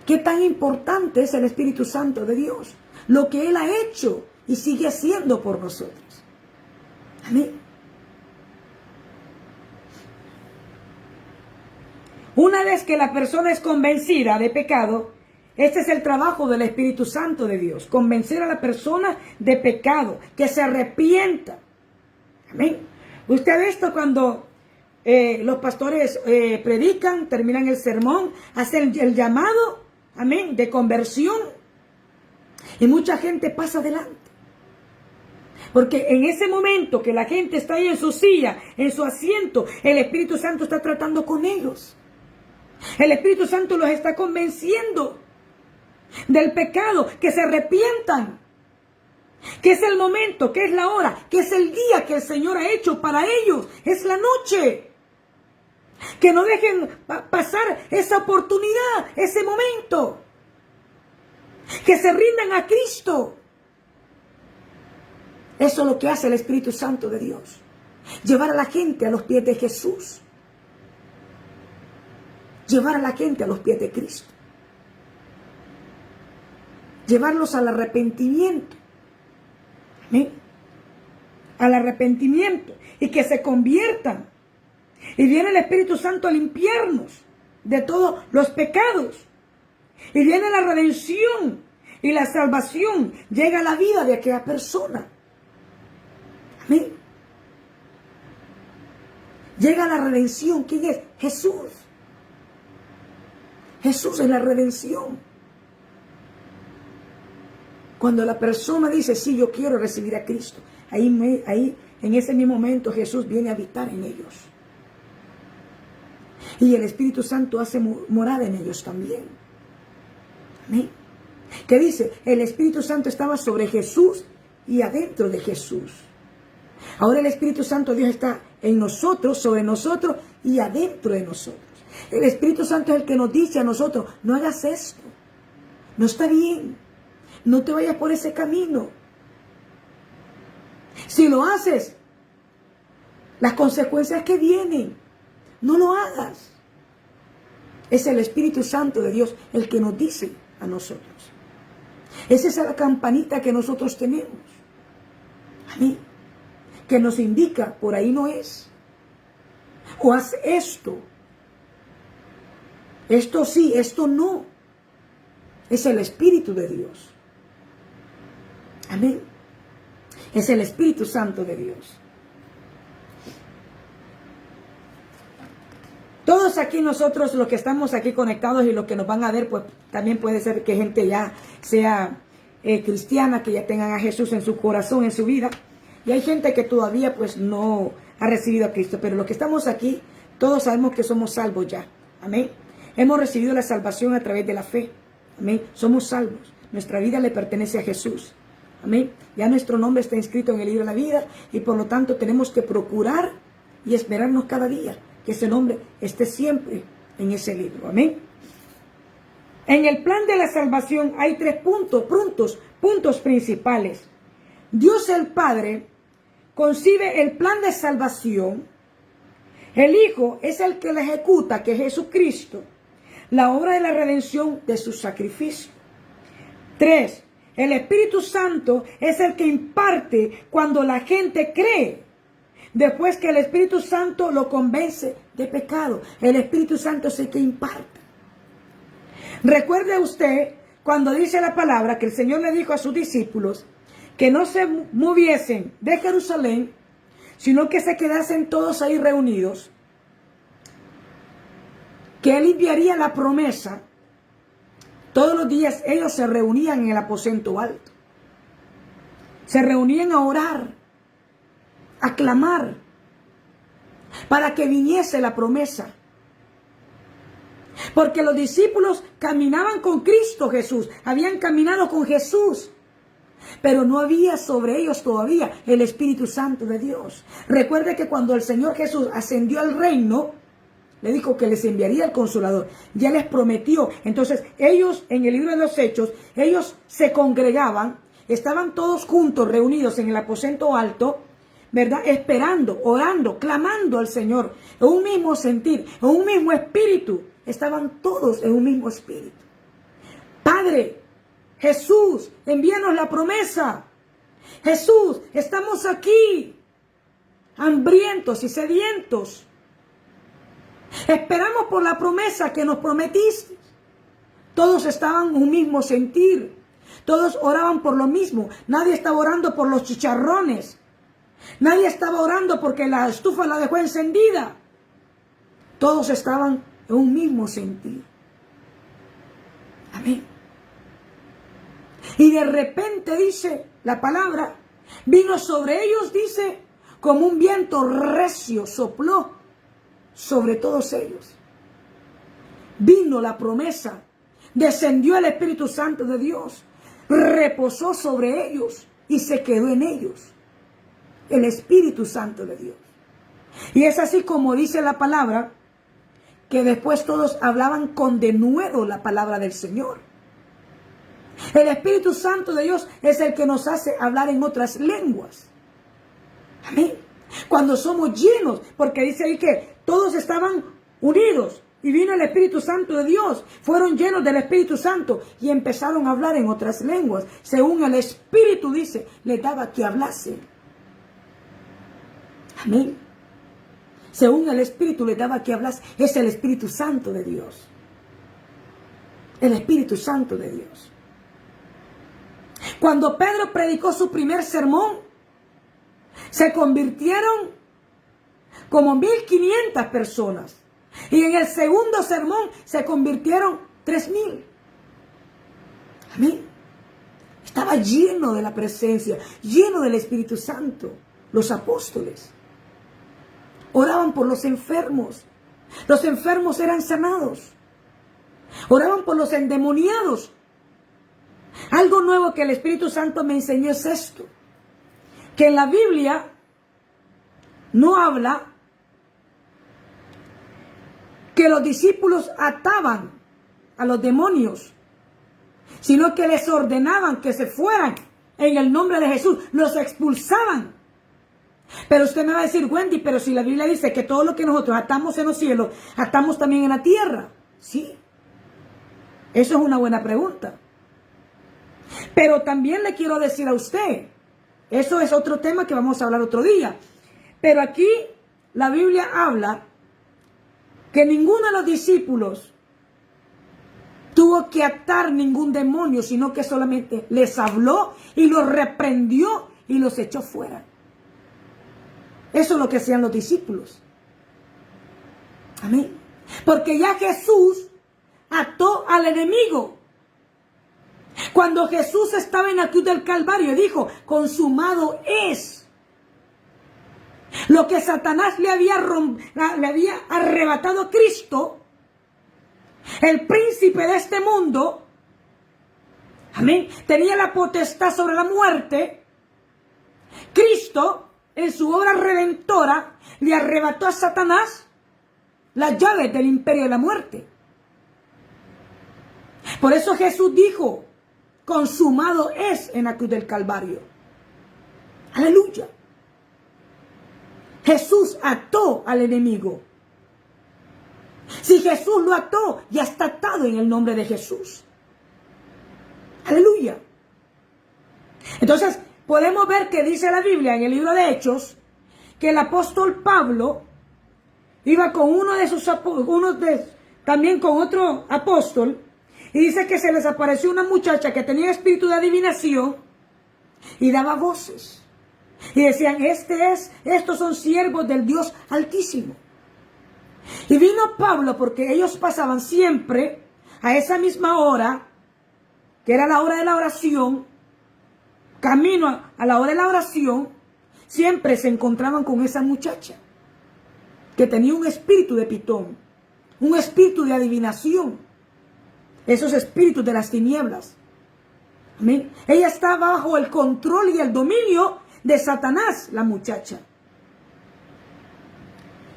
qué tan importante es el Espíritu Santo de Dios, lo que Él ha hecho y sigue haciendo por nosotros. Amén. Una vez que la persona es convencida de pecado, este es el trabajo del Espíritu Santo de Dios, convencer a la persona de pecado, que se arrepienta. Amén. Usted ha visto cuando los pastores predican, terminan el sermón, hacen el llamado, amén, de conversión, y mucha gente pasa adelante. Porque en ese momento que la gente está ahí en su silla, en su asiento, el Espíritu Santo está tratando con ellos. El Espíritu Santo los está convenciendo del pecado, que se arrepientan, que es el momento, que es la hora, que es el día que el Señor ha hecho para ellos, es la noche. Que no dejen pasar esa oportunidad, ese momento. Que se rindan a Cristo. Eso es lo que hace el Espíritu Santo de Dios. Llevar a la gente a los pies de Jesús. Llevar a la gente a los pies de Cristo. Llevarlos al arrepentimiento. ¿Sí? Al arrepentimiento. Y que se conviertan. Y viene el Espíritu Santo a limpiarnos de todos los pecados. Y viene la redención y la salvación. Llega a la vida de aquella persona. Amén. Llega la redención. ¿Quién es? Jesús. Jesús es la redención. Cuando la persona dice, sí, yo quiero recibir a Cristo, ahí en ese mismo momento Jesús viene a habitar en ellos. Y el Espíritu Santo hace morada en ellos también. Amén. ¿Qué dice? El Espíritu Santo estaba sobre Jesús y adentro de Jesús. Ahora el Espíritu Santo de Dios está en nosotros, sobre nosotros y adentro de nosotros. El Espíritu Santo es el que nos dice a nosotros, no hagas esto, no está bien, no te vayas por ese camino. Si lo haces, las consecuencias que vienen, no lo hagas. Es el Espíritu Santo de Dios el que nos dice a nosotros. Esa es la campanita que nosotros tenemos. Amén. Que nos indica, por ahí no es. O haz esto. Esto sí, esto no. Es el Espíritu de Dios. Amén. Es el Espíritu Santo de Dios. Todos aquí nosotros, los que estamos aquí conectados y los que nos van a ver, pues también puede ser que gente ya sea cristiana, que ya tengan a Jesús en su corazón, en su vida. Y hay gente que todavía pues no ha recibido a Cristo. Pero los que estamos aquí, todos sabemos que somos salvos ya. Amén. Hemos recibido la salvación a través de la fe. Amén. Somos salvos. Nuestra vida le pertenece a Jesús. Amén. Ya nuestro nombre está inscrito en el libro de la vida y por lo tanto tenemos que procurar y esperarnos cada día que ese nombre esté siempre en ese libro. Amén. En el plan de la salvación hay tres puntos principales. Dios el Padre concibe el plan de salvación. El Hijo es el que la ejecuta, que es Jesucristo, la obra de la redención de su sacrificio. 3. El Espíritu Santo es el que imparte cuando la gente cree. Después que el Espíritu Santo lo convence de pecado, el Espíritu Santo es el que imparte. Recuerde usted cuando dice la palabra que el Señor le dijo a sus discípulos que no se moviesen de Jerusalén, sino que se quedasen todos ahí reunidos, que Él enviaría la promesa. Todos los días ellos se reunían en el aposento alto. Se reunían a orar, a clamar, para que viniese la promesa. Porque los discípulos caminaban con Cristo Jesús, habían caminado con Jesús, pero no había sobre ellos todavía el Espíritu Santo de Dios. Recuerde que cuando el Señor Jesús ascendió al reino, le dijo que les enviaría el Consolador. Ya les prometió. Entonces ellos, en el libro de los Hechos, ellos se congregaban, estaban todos juntos, reunidos en el aposento alto, ¿verdad? Esperando, orando, clamando al Señor, en un mismo sentir, en un mismo espíritu. Estaban todos en un mismo espíritu. Padre, Jesús, envíanos la promesa. Jesús, estamos aquí, hambrientos y sedientos. Esperamos por la promesa que nos prometiste. Todos estaban en un mismo sentir. Todos oraban por lo mismo. Nadie estaba orando por los chicharrones. Nadie estaba orando porque la estufa la dejó encendida. Todos estaban en un mismo sentir. Amén. Y de repente dice la palabra, vino sobre ellos, dice, como un viento recio, sopló sobre todos ellos. Vino la promesa, descendió el Espíritu Santo de Dios, reposó sobre ellos y se quedó en ellos el Espíritu Santo de Dios. Y es así como dice la palabra, que después todos hablaban con denuedo la palabra del Señor. El Espíritu Santo de Dios es el que nos hace hablar en otras lenguas. Amén. Cuando somos llenos, porque dice ahí que todos estaban unidos y vino el Espíritu Santo de Dios, fueron llenos del Espíritu Santo y empezaron a hablar en otras lenguas, según el Espíritu dice, les daba que hablasen. Amén. Según el Espíritu les daba que hablasen, es el Espíritu Santo de Dios. El Espíritu Santo de Dios. Cuando Pedro predicó su primer sermón, se convirtieron como 1500 personas. Y en el segundo sermón se convirtieron 3000. Amén. Estaba lleno de la presencia, lleno del Espíritu Santo. Los apóstoles oraban por los enfermos. Los enfermos eran sanados. Oraban por los endemoniados. Algo nuevo que el Espíritu Santo me enseñó es esto. Que en la Biblia no habla que los discípulos ataban a los demonios, sino que les ordenaban que se fueran en el nombre de Jesús, los expulsaban. Pero usted me va a decir, Wendy, pero si la Biblia dice que todo lo que nosotros atamos en los cielos, atamos también en la tierra. Sí, eso es una buena pregunta. Pero también le quiero decir a usted, eso es otro tema que vamos a hablar otro día, pero aquí la Biblia habla que ninguno de los discípulos tuvo que atar ningún demonio, sino que solamente les habló y los reprendió y los echó fuera. Eso es lo que hacían los discípulos. Amén. Porque ya Jesús ató al enemigo. Cuando Jesús estaba en la cruz del Calvario, dijo, consumado es. Lo que Satanás le había arrebatado a Cristo, el príncipe de este mundo, amén, tenía la potestad sobre la muerte. Cristo, en su obra redentora, le arrebató a Satanás las llaves del imperio de la muerte. Por eso Jesús dijo, consumado es en la cruz del Calvario. Aleluya. Jesús ató al enemigo. Si Jesús lo ató, ya está atado en el nombre de Jesús. Aleluya. Entonces, podemos ver que dice la Biblia en el libro de Hechos, que el apóstol Pablo iba con uno de sus también con otro apóstol, y dice que se les apareció una muchacha que tenía espíritu de adivinación y daba voces. Y decían, estos son siervos del Dios Altísimo. Y vino Pablo, porque ellos pasaban siempre a esa misma hora, que era la hora de la oración, camino a la hora de la oración, siempre se encontraban con esa muchacha, que tenía un espíritu de pitón, un espíritu de adivinación, esos espíritus de las tinieblas. Amén. Ella estaba bajo el control y el dominio de Satanás, la muchacha.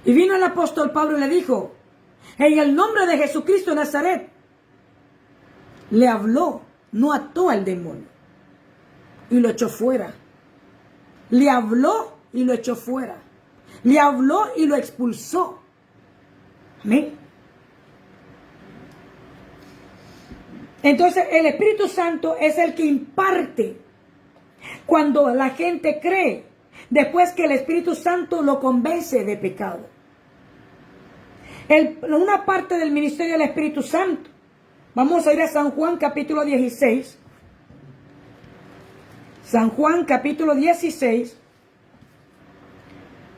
Y vino el apóstol Pablo y le dijo, en el nombre de Jesucristo de Nazaret, le habló, no ató al demonio y lo echó fuera. Le habló y lo echó fuera. Le habló y lo expulsó. Amén. Entonces el Espíritu Santo es el que imparte cuando la gente cree, después que el Espíritu Santo lo convence de pecado. Una parte del ministerio del Espíritu Santo. Vamos a ir a San Juan capítulo 16. San Juan capítulo 16,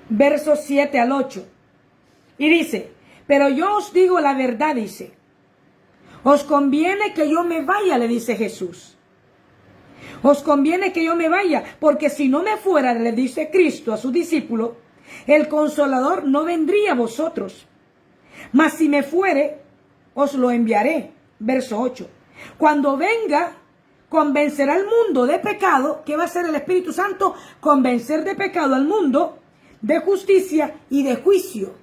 versos 7 al 8. Y dice, pero yo os digo la verdad, dice. Os conviene que yo me vaya, le dice Jesús. Os conviene que yo me vaya, porque si no me fuera, le dice Cristo a su discípulo, el Consolador no vendría a vosotros. Mas si me fuere, os lo enviaré. Verso 8. Cuando venga, convencerá al mundo de pecado. ¿Qué va a hacer el Espíritu Santo? Convencer de pecado al mundo, de justicia y de juicio.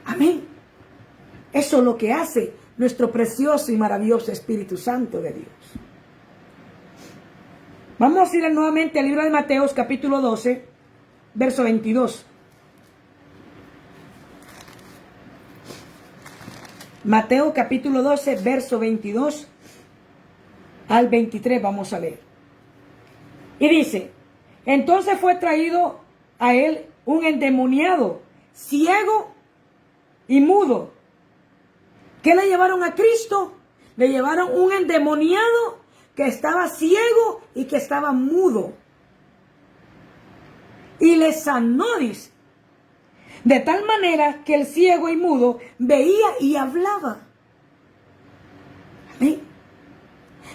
Amén. Eso es lo que hace nuestro precioso y maravilloso Espíritu Santo de Dios. Vamos a ir nuevamente al libro de Mateos capítulo 12, verso 22. Mateo capítulo 12, verso 22 al 23 vamos a leer. Y dice, entonces fue traído a él un endemoniado, ciego y mudo. ¿Qué le llevaron a Cristo? Le llevaron un endemoniado que estaba ciego y que estaba mudo. Y le sanó, dice. De tal manera que el ciego y mudo veía y hablaba. ¿Sí?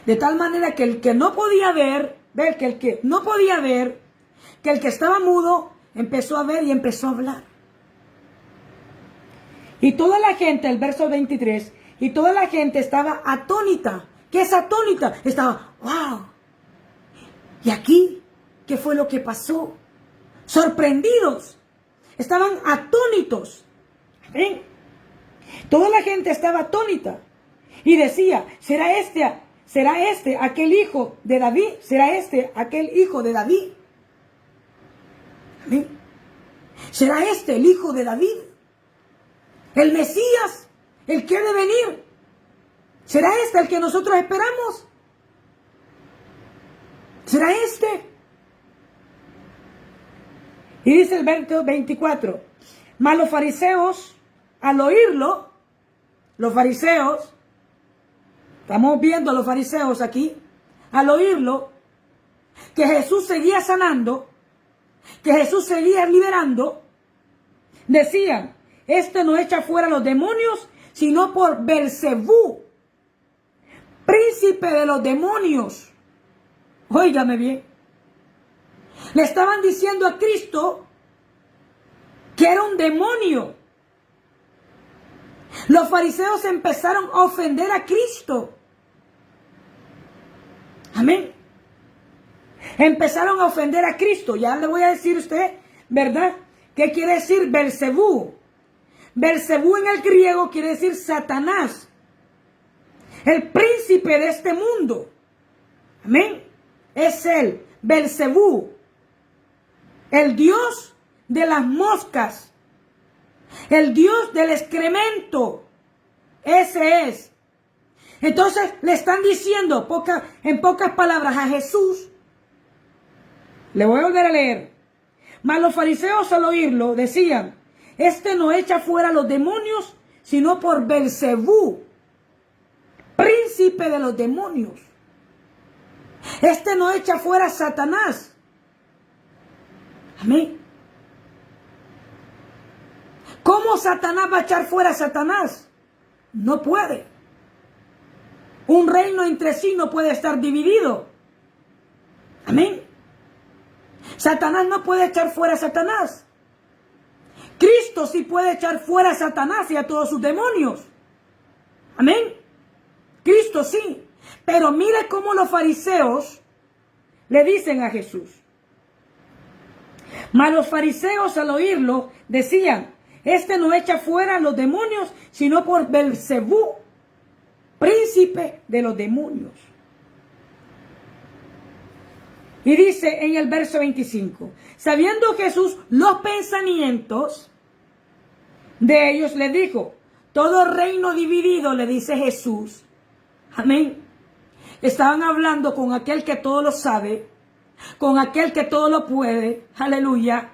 De tal manera que el que no podía ver, que el que no podía ver, que el que estaba mudo, empezó a ver y empezó a hablar. Y toda la gente, el verso 23, y toda la gente estaba atónita. ¿Qué es atónita? Estaba, wow. ¿Y aquí qué fue lo que pasó? Sorprendidos. Estaban atónitos. ¿Ven? Toda la gente estaba atónita. Y decía, ¿será este aquel hijo de David? ¿Será este aquel hijo de David? ¿Ven? ¿Será este el hijo de David? El Mesías, el que ha de venir. ¿Será este el que nosotros esperamos? ¿Será este? Y dice el verso 24, mas los fariseos, al oírlo, los fariseos, estamos viendo a los fariseos aquí, al oírlo, que Jesús seguía sanando, que Jesús seguía liberando, decían, este no echa fuera los demonios, sino por Beelzebú, príncipe de los demonios. Óigame bien. Le estaban diciendo a Cristo que era un demonio. Los fariseos empezaron a ofender a Cristo. Amén. Empezaron a ofender a Cristo. Ya le voy a decir a usted, ¿verdad? ¿Qué quiere decir Beelzebú? Beelzebú en el griego quiere decir Satanás. El príncipe de este mundo. Amén. Es él, Beelzebú. El Dios de las moscas. El Dios del excremento. Ese es. Entonces le están diciendo en pocas palabras a Jesús. Le voy a volver a leer. Mas los fariseos al oírlo decían, este no echa fuera los demonios, sino por Beelzebú, príncipe de los demonios. Este no echa fuera a Satanás. Amén. ¿Cómo Satanás va a echar fuera a Satanás? No puede. Un reino entre sí no puede estar dividido. Amén. Satanás no puede echar fuera a Satanás. Cristo sí puede echar fuera a Satanás y a todos sus demonios. Amén. Cristo sí. Pero mire cómo los fariseos le dicen a Jesús. Mas los fariseos al oírlo decían, este no echa fuera a los demonios, sino por Beelzebú, príncipe de los demonios. Y dice en el verso 25, sabiendo Jesús los pensamientos de ellos, le dijo, todo reino dividido, le dice Jesús. Amén. Estaban hablando con aquel que todo lo sabe, con aquel que todo lo puede, aleluya,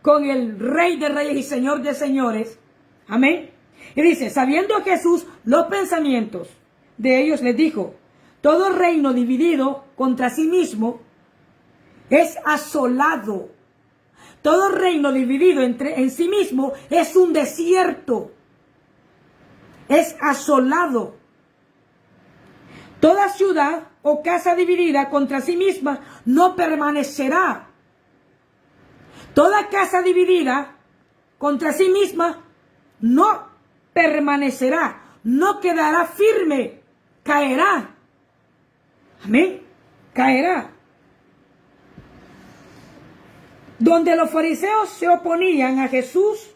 con el Rey de Reyes y Señor de Señores, amén. Y dice, sabiendo Jesús los pensamientos de ellos, les dijo, todo reino dividido contra sí mismo es asolado. Todo reino dividido en sí mismo es un desierto, es asolado. Toda ciudad o casa dividida contra sí misma no permanecerá. Toda casa dividida contra sí misma no permanecerá, no quedará firme, caerá. Amén, caerá. Donde los fariseos se oponían a Jesús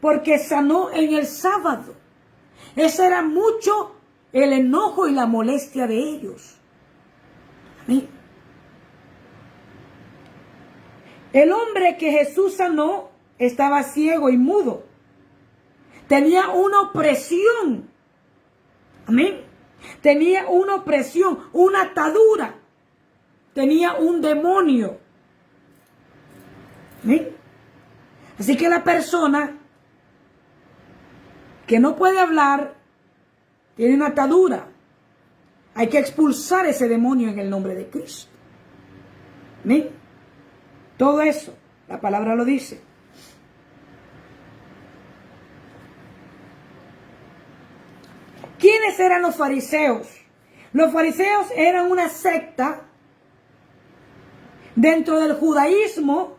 porque sanó en el sábado. Ese era mucho el enojo y la molestia de ellos. Amén. El hombre que Jesús sanó estaba ciego y mudo. Tenía una opresión. Amén. Tenía una opresión, una atadura. Tenía un demonio. Amén. Así que la persona que no puede hablar tiene una atadura. Hay que expulsar ese demonio en el nombre de Cristo. Amén. Todo eso, la palabra lo dice. ¿Quiénes eran los fariseos? Los fariseos eran una secta dentro del judaísmo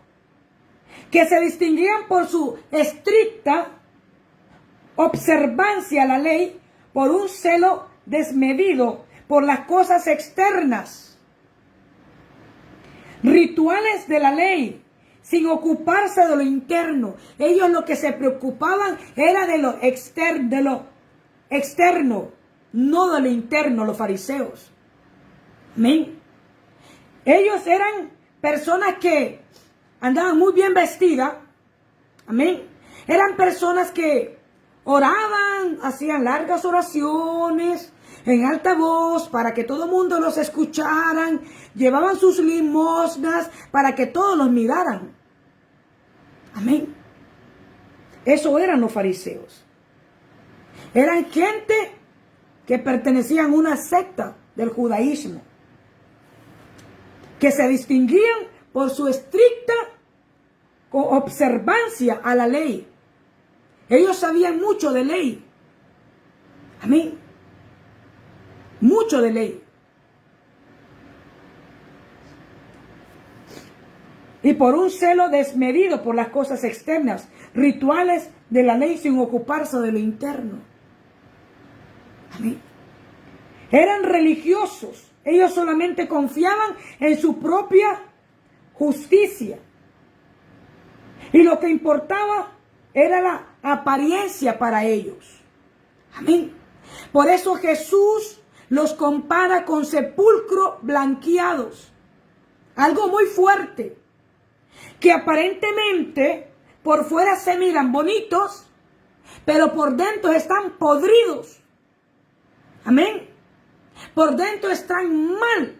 que se distinguían por su estricta observancia a la ley, por un celo desmedido por las cosas externas, rituales de la ley, sin ocuparse de lo interno. Ellos lo que se preocupaban era de lo externo, no de lo interno, los fariseos. Amén. Ellos eran personas que andaban muy bien vestidas. Amén. Eran personas que oraban, hacían largas oraciones en alta voz para que todo el mundo los escucharan. Llevaban sus limosnas para que todos los miraran. Amén. Eso eran los fariseos. Eran gente que pertenecían a una secta del judaísmo, que se distinguían por su estricta observancia a la ley. Ellos sabían mucho de ley. Amén. Mucho de ley. Y por un celo desmedido por las cosas externas, rituales de la ley sin ocuparse de lo interno. Amén. Eran religiosos. Ellos solamente confiaban en su propia justicia. Y lo que importaba era la apariencia para ellos. Amén. Por eso Jesús los compara con sepulcros blanqueados. Algo muy fuerte. Que aparentemente por fuera se miran bonitos, pero por dentro están podridos. Amén. Por dentro están mal.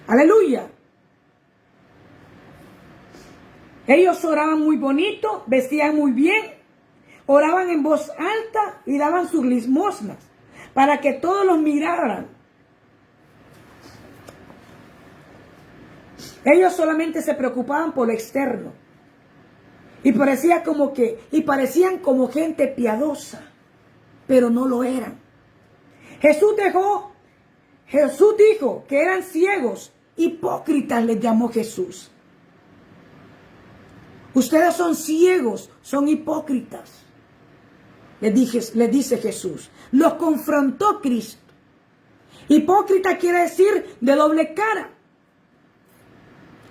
Aleluya. Ellos oraban muy bonito, vestían muy bien, oraban en voz alta y daban sus limosnas para que todos los miraran. Ellos solamente se preocupaban por lo externo. Y parecían como gente piadosa, pero no lo eran. Jesús dijo que eran ciegos, hipócritas les llamó Jesús. Ustedes son ciegos, son hipócritas, les dice Jesús. Los confrontó Cristo. Hipócrita quiere decir de doble cara.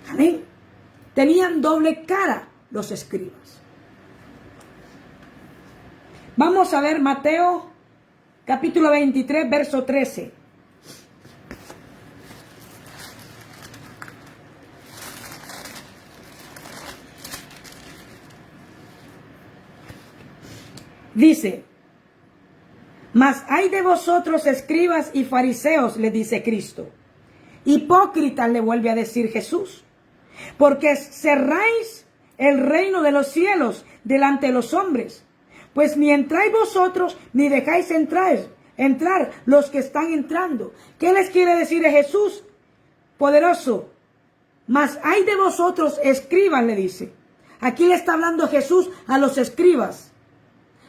Amén. Tenían doble cara los escribas. Vamos a ver Mateo capítulo 23, verso 13. Dice: mas hay de vosotros escribas y fariseos, le dice Cristo. Hipócritas, le vuelve a decir Jesús, porque cerráis el reino de los cielos delante de los hombres, pues ni entráis vosotros ni dejáis entrar los que están entrando. ¿Qué les quiere decir Jesús? Poderoso. Mas hay de vosotros escribas, le dice. Aquí le está hablando Jesús a los escribas.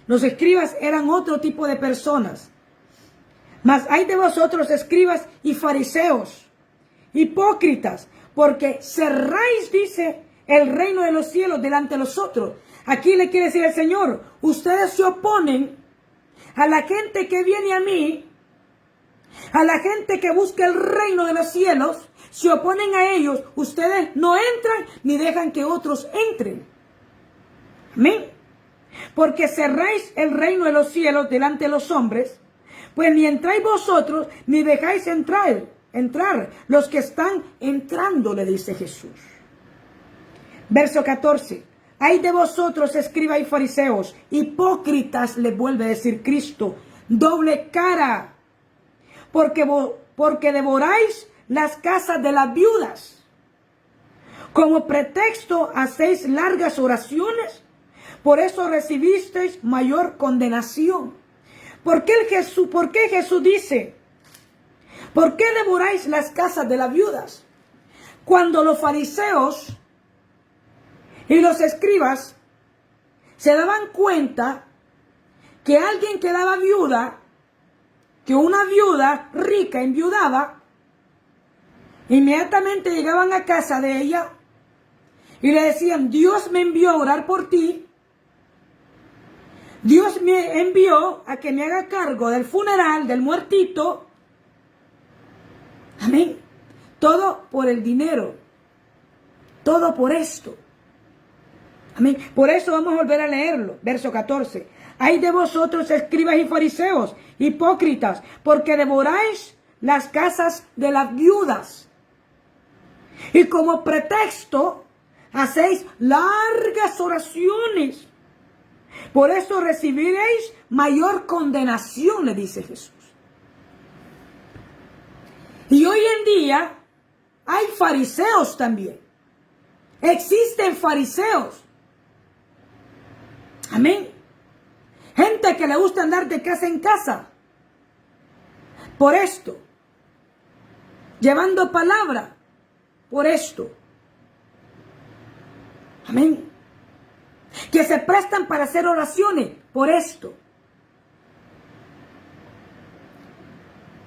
Los escribas eran otro tipo de personas. Mas hay de vosotros escribas y fariseos, hipócritas, porque cerráis, dice, el reino de los cielos delante de los otros. Aquí le quiere decir el Señor, ustedes se oponen a la gente que viene a mí, a la gente que busca el reino de los cielos, se oponen a ellos. Ustedes no entran ni dejan que otros entren. Amén. Porque cerráis el reino de los cielos delante de los hombres, pues ni entráis vosotros ni dejáis entrar los que están entrando, le dice Jesús. Verso 14. Ay de vosotros, escribas y fariseos, hipócritas, le vuelve a decir Cristo, doble cara, porque devoráis las casas de las viudas. Como pretexto hacéis largas oraciones, por eso recibisteis mayor condenación. ¿Por qué Jesús dice, por qué devoráis las casas de las viudas? Cuando los fariseos y los escribas se daban cuenta que alguien quedaba viuda, que una viuda rica enviudaba, inmediatamente llegaban a casa de ella y le decían, Dios me envió a orar por ti, Dios me envió a que me haga cargo del funeral del muertito. Amén. Todo por el dinero, todo por esto. Amén. Por eso vamos a volver a leerlo. Verso 14. Ay de vosotros, escribas y fariseos, hipócritas, porque devoráis las casas de las viudas. Y como pretexto, hacéis largas oraciones. Por eso recibiréis mayor condenación, le dice Jesús. Y hoy en día hay fariseos también. Existen fariseos. Amén. Gente que le gusta andar de casa en casa. Por esto. Llevando palabra. Por esto. Amén. Que se prestan para hacer oraciones. Por esto.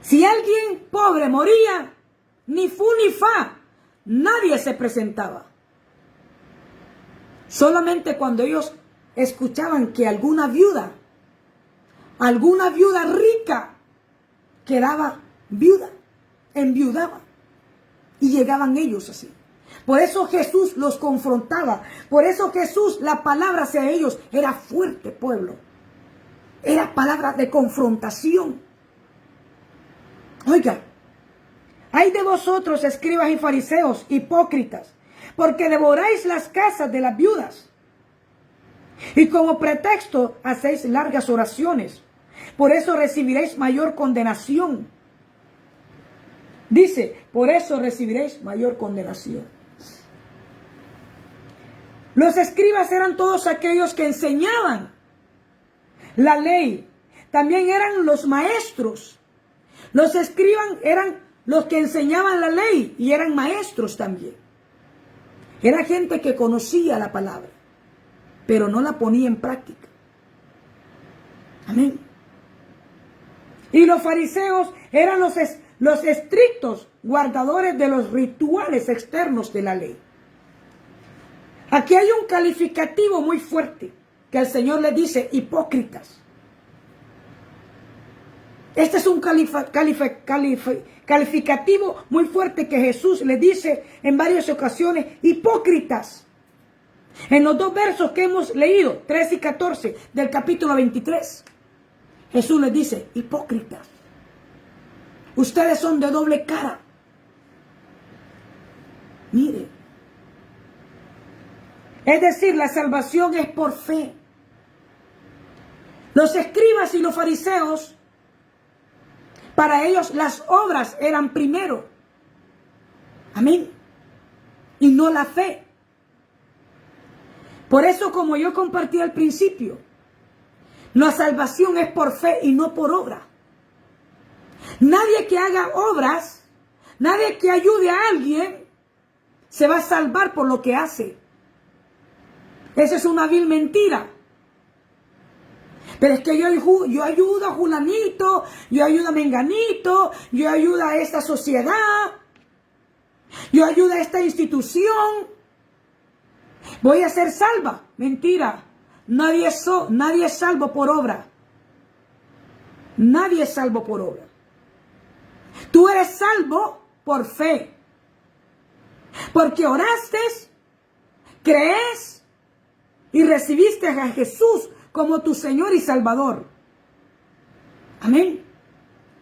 Si alguien pobre moría, ni fu ni fa, nadie se presentaba. Solamente cuando ellos escuchaban que alguna viuda rica, quedaba viuda, enviudaba. Y llegaban ellos así. Por eso Jesús los confrontaba. Por eso Jesús, la palabra hacia ellos era fuerte, pueblo. Era palabra de confrontación. Oiga, ay de vosotros, escribas y fariseos, hipócritas, porque devoráis las casas de las viudas. Y como pretexto hacéis largas oraciones. Por eso recibiréis mayor condenación. Dice, por eso recibiréis mayor condenación. Los escribas eran todos aquellos que enseñaban la ley. También eran los maestros. Los escribas eran los que enseñaban la ley y eran maestros también. Era gente que conocía la palabra, pero no la ponía en práctica. Amén. Y los fariseos eran los estrictos guardadores de los rituales externos de la ley. Aquí hay un calificativo muy fuerte que el Señor le dice, hipócritas. Este es un calificativo muy fuerte que Jesús le dice en varias ocasiones, hipócritas. En los dos versos que hemos leído, 13 y 14 del capítulo 23, Jesús les dice, hipócritas. Ustedes son de doble cara. Mire. Es decir, la salvación es por fe. Los escribas y los fariseos, para ellos las obras eran primero. Amén. Y no la fe. Por eso, como yo compartí al principio, la salvación es por fe y no por obra. Nadie que haga obras, nadie que ayude a alguien, se va a salvar por lo que hace. Esa es una vil mentira. Pero es que yo ayudo a Julanito, yo ayudo a Menganito, yo ayudo a esta sociedad, yo ayudo a esta institución. Voy a ser salva. Mentira. Nadie es salvo por obra. Nadie es salvo por obra. Tú eres salvo por fe. Porque oraste, crees y recibiste a Jesús como tu Señor y Salvador. Amén.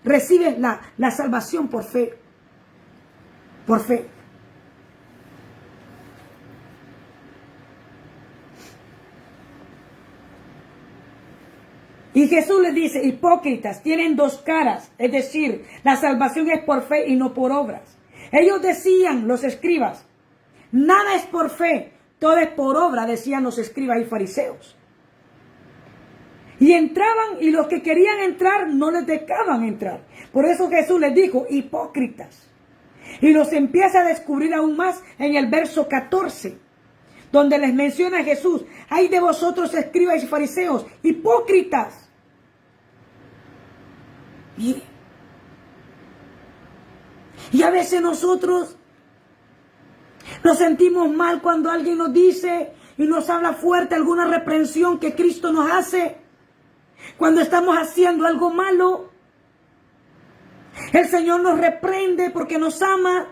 Recibes la salvación por fe. Por fe. Y Jesús les dice, hipócritas, tienen dos caras, es decir, la salvación es por fe y no por obras. Ellos decían, los escribas, nada es por fe, todo es por obra, decían los escribas y fariseos. Y entraban, y los que querían entrar no les dejaban entrar. Por eso Jesús les dijo, hipócritas. Y los empieza a descubrir aún más en el verso 14, donde les menciona a Jesús, ay de vosotros escribas y fariseos, hipócritas. Mire. Y a veces nosotros nos sentimos mal cuando alguien nos dice y nos habla fuerte alguna reprensión que Cristo nos hace. Cuando estamos haciendo algo malo, el Señor nos reprende porque nos ama,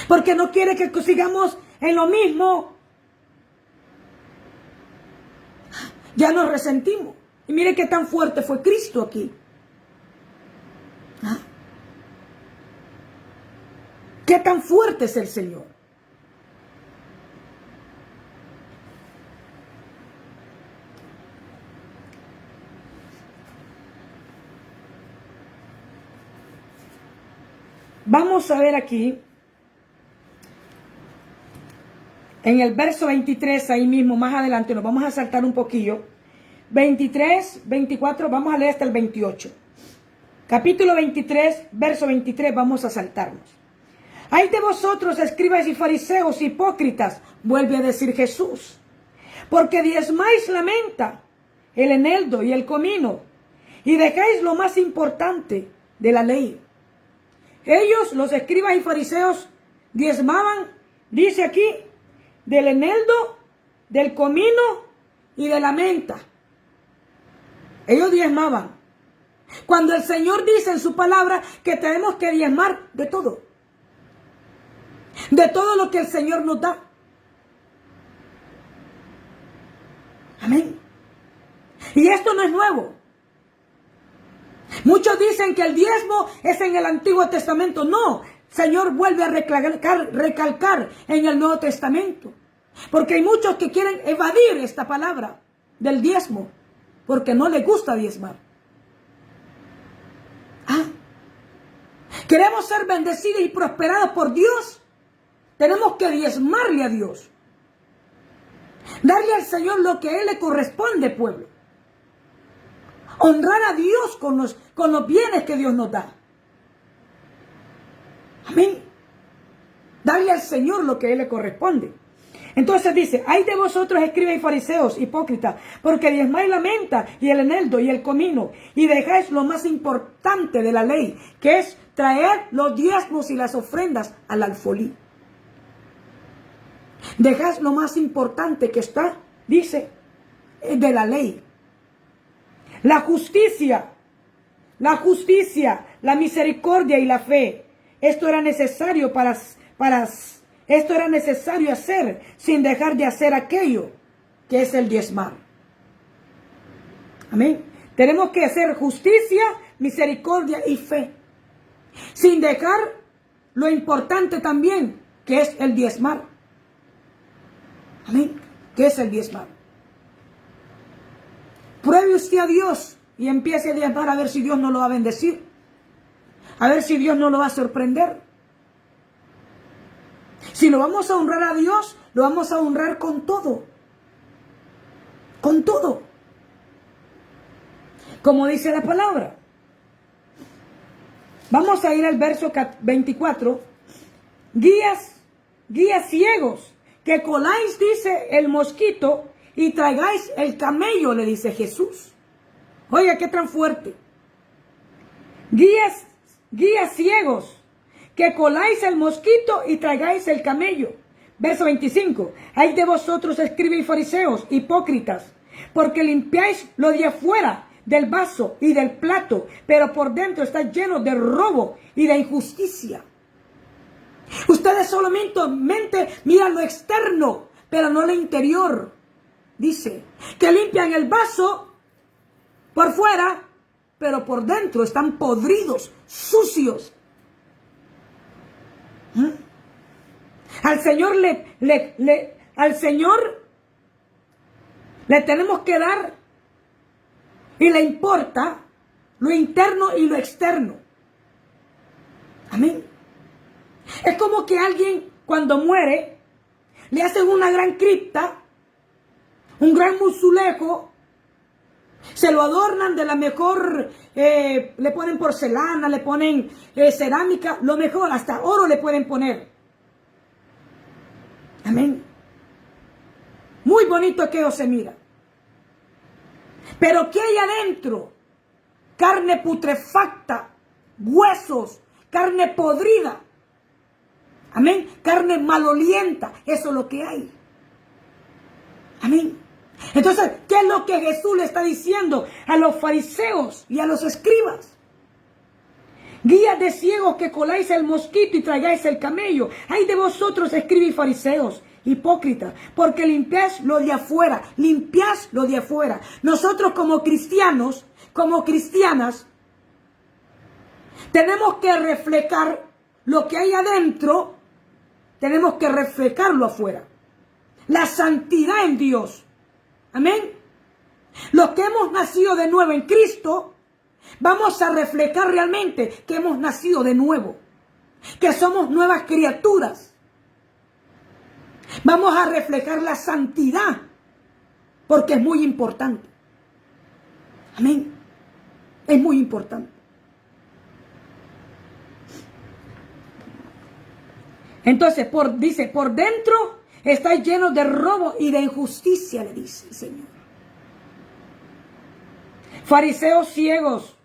porque no quiere que sigamos en lo mismo. Ya nos resentimos. Y mire qué tan fuerte fue Cristo aquí. ¿Ah? ¿Qué tan fuerte es el Señor? Vamos a ver aquí, en el verso 23, ahí mismo, más adelante, nos vamos a saltar un poquillo. 23, 24, vamos a leer hasta el 28. Capítulo 23, verso 23, vamos a saltarnos. Ay de vosotros, escribas y fariseos, hipócritas, vuelve a decir Jesús, porque diezmáis la menta, el eneldo y el comino, y dejáis lo más importante de la ley. Ellos, los escribas y fariseos, diezmaban, dice aquí, del eneldo, del comino y de la menta. Ellos diezmaban. Cuando el Señor dice en su palabra que tenemos que diezmar de todo. De todo lo que el Señor nos da. Amén. Y esto no es nuevo. Muchos dicen que el diezmo es en el Antiguo Testamento. No, Señor vuelve a recalcar en el Nuevo Testamento. Porque hay muchos que quieren evadir esta palabra del diezmo. Porque no les gusta diezmar. Queremos ser bendecidos y prosperados por Dios. Tenemos que diezmarle a Dios. Darle al Señor lo que a Él le corresponde, pueblo. Honrar a Dios con los bienes que Dios nos da. Amén. Darle al Señor lo que a Él le corresponde. Entonces dice, ay de vosotros escribas y fariseos, hipócritas, porque diezmáis la menta y el eneldo y el comino, y dejáis lo más importante de la ley, que es traer los diezmos y las ofrendas al alfolí. Dejáis lo más importante que está, dice, de la ley. La justicia, la misericordia y la fe. Esto era necesario esto era necesario hacer sin dejar de hacer aquello que es el diezmar. Amén. Tenemos que hacer justicia, misericordia y fe. Sin dejar lo importante también, que es el diezmar. Amén. ¿Qué es el diezmar? Pruebe usted a Dios y empiece a diezmar a ver si Dios no lo va a bendecir. A ver si Dios no lo va a sorprender. Si lo vamos a honrar a Dios, lo vamos a honrar con todo. Con todo. Como dice la palabra. Vamos a ir al verso 24. Guías ciegos, que coláis, dice, el mosquito y traigáis el camello, le dice Jesús. Oiga, qué tan fuerte. Guías ciegos, que coláis el mosquito y traigáis el camello. Verso 25. Ay de vosotros, escribas y fariseos, hipócritas, porque limpiáis lo de afuera del vaso y del plato, pero por dentro está lleno de robo y de injusticia. Ustedes solamente miran lo externo, pero no lo interior. Dice que limpian el vaso por fuera, pero por dentro están podridos, sucios. Al Señor le tenemos que dar y le importa lo interno y lo externo. Amén. Es como que alguien cuando muere le hacen una gran cripta, un gran mausoleo, se lo adornan de la mejor, le ponen porcelana, le ponen cerámica, lo mejor, hasta oro le pueden poner. Amén. Muy bonito aquello se mira. Pero ¿qué hay adentro? Carne putrefacta, huesos, carne podrida. Amén. Carne malolienta. Eso es lo que hay. Amén. Entonces, ¿qué es lo que Jesús le está diciendo a los fariseos y a los escribas? Guías de ciegos que coláis el mosquito y traigáis el camello. Ay de vosotros, escribas y fariseos, hipócritas, porque limpiáis lo de afuera. Limpiáis lo de afuera. Nosotros como cristianos, como cristianas, tenemos que reflejar lo que hay adentro, tenemos que reflejarlo afuera. La santidad en Dios. Amén. Los que hemos nacido de nuevo en Cristo, vamos a reflejar realmente que hemos nacido de nuevo, que somos nuevas criaturas. Vamos a reflejar la santidad, porque es muy importante. Amén. Es muy importante. Entonces, dice, por dentro estáis llenos de robo y de injusticia, le dice el Señor. Fariseos ciegos,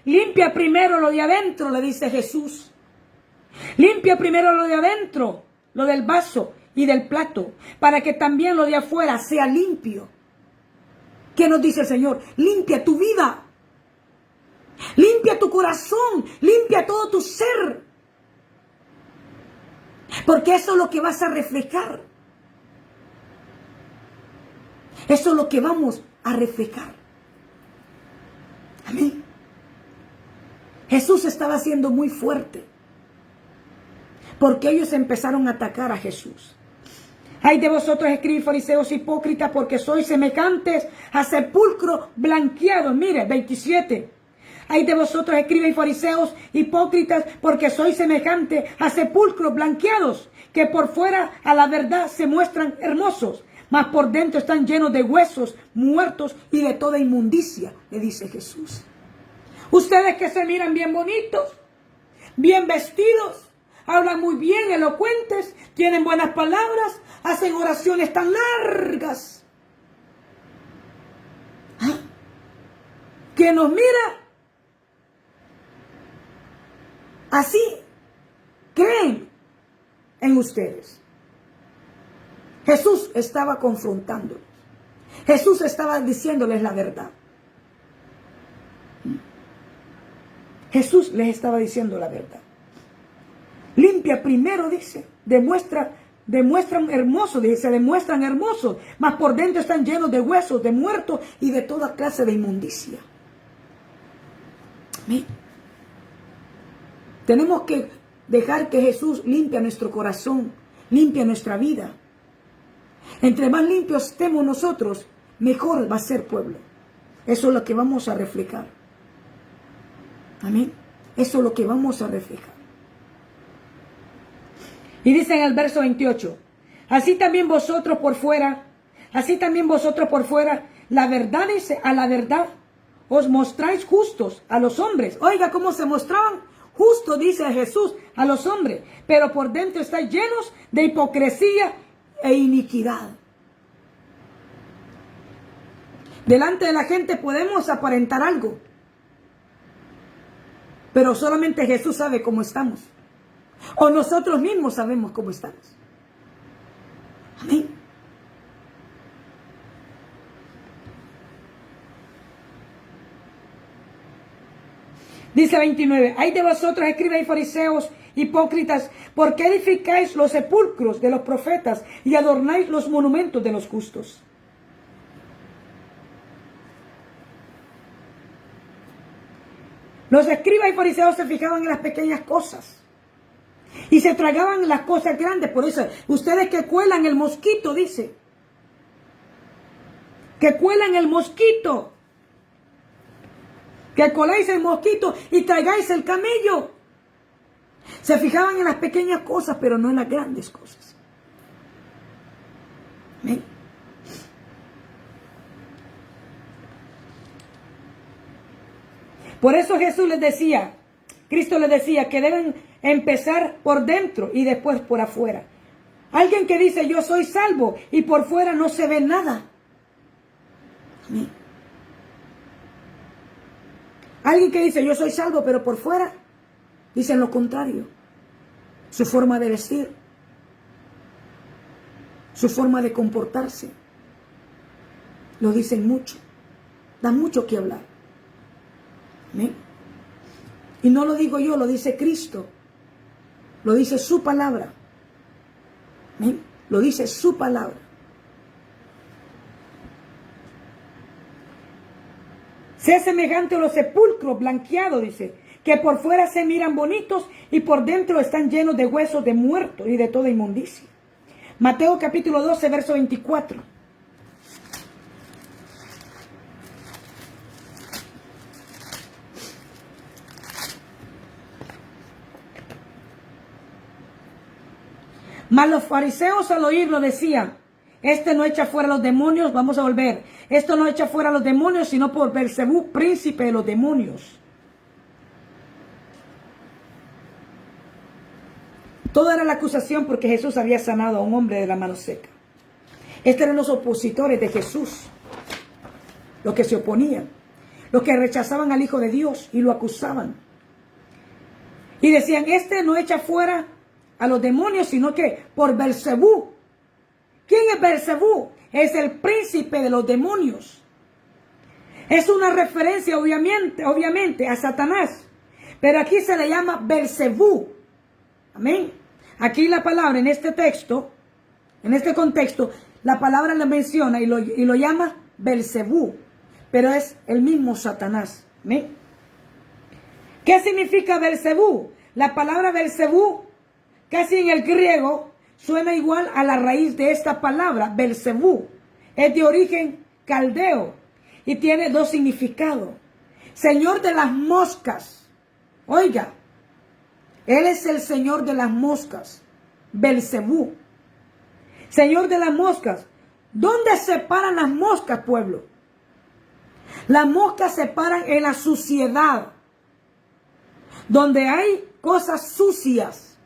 limpia primero lo de adentro, le dice Jesús. Limpia primero lo de adentro, lo del vaso y del plato, para que también lo de afuera sea limpio. ¿Qué nos dice el Señor? Limpia tu vida. Limpia tu corazón. Limpia todo tu ser. Porque eso es lo que vas a reflejar. Eso es lo que vamos a reflejar. Amén. Jesús estaba siendo muy fuerte, porque ellos empezaron a atacar a Jesús. Ay de vosotros, escribís, fariseos hipócritas, porque sois semejantes a sepulcro blanqueados. Mire, 27. Ay de vosotros, escribís, fariseos hipócritas, porque sois semejantes a sepulcros blanqueados, que por fuera a la verdad se muestran hermosos, mas por dentro están llenos de huesos muertos y de toda inmundicia, le dice Jesús. Ustedes que se miran bien bonitos, bien vestidos, hablan muy bien, elocuentes, tienen buenas palabras, hacen oraciones tan largas. ¿Ah? Que nos mira así, creen en ustedes. Jesús estaba confrontándolos. Jesús estaba diciéndoles la verdad. Jesús les estaba diciendo la verdad. Limpia primero, dice, demuestran hermosos, dice, se demuestran hermosos, mas por dentro están llenos de huesos, de muertos y de toda clase de inmundicia. Amén. Tenemos que dejar que Jesús limpie nuestro corazón, limpie nuestra vida. Entre más limpios estemos nosotros, mejor va a ser pueblo. Eso es lo que vamos a reflejar. Amén. Eso es lo que vamos a reflejar. Y dice en el verso 28, así también vosotros por fuera, la verdad dice, a la verdad os mostráis justos a los hombres. Oiga cómo se mostraban justos, dice Jesús, a los hombres, pero por dentro estáis llenos de hipocresía e iniquidad. Delante de la gente podemos aparentar algo, pero solamente Jesús sabe cómo estamos. O nosotros mismos sabemos cómo estamos. Amén. Dice 29. Ay de vosotros, escribas y fariseos hipócritas, porque edificáis los sepulcros de los profetas y adornáis los monumentos de los justos. Los escribas y fariseos se fijaban en las pequeñas cosas y se tragaban las cosas grandes. Por eso, ustedes que cuelan el mosquito, dice, que cuelan el mosquito, que coláis el mosquito y traigáis el camello. Se fijaban en las pequeñas cosas, pero no en las grandes cosas. ¿Amén? Por eso Jesús les decía, Cristo les decía que deben empezar por dentro y después por afuera. Alguien que dice yo soy salvo y por fuera no se ve nada. Amén. Alguien que dice yo soy salvo pero por fuera dicen lo contrario. Su forma de vestir, su forma de comportarse, lo dicen mucho. Da mucho que hablar. Amén. Y no lo digo yo, lo dice Cristo. Lo dice su palabra. ¿Amén? Lo dice su palabra. Sea semejante a los sepulcros blanqueados, dice, que por fuera se miran bonitos y por dentro están llenos de huesos de muertos y de toda inmundicia. Mateo capítulo 12, verso 24. Mas los fariseos al oírlo decían, este no echa fuera los demonios, vamos a volver, esto no echa fuera los demonios, sino por Belcebú, príncipe de los demonios. Toda era la acusación porque Jesús había sanado a un hombre de la mano seca. Estos eran los opositores de Jesús, los que se oponían, los que rechazaban al Hijo de Dios y lo acusaban. Y decían, este no echa fuera a los demonios, sino que por Belcebú. ¿Quién es Belcebú? Es el príncipe de los demonios. Es una referencia obviamente a Satanás. Pero aquí se le llama Belcebú. Amén. Aquí la palabra en este texto, en este contexto, la palabra le menciona y lo llama Belcebú. Pero es el mismo Satanás. Amén. ¿Qué significa Belcebú? La palabra Belcebú, casi en el griego, suena igual a la raíz de esta palabra, Belcebú. Es de origen caldeo y tiene dos significados. Señor de las moscas. Oiga, él es el señor de las moscas, Belcebú. Señor de las moscas. ¿Dónde se paran las moscas, pueblo? Las moscas se paran en la suciedad, donde hay cosas sucias.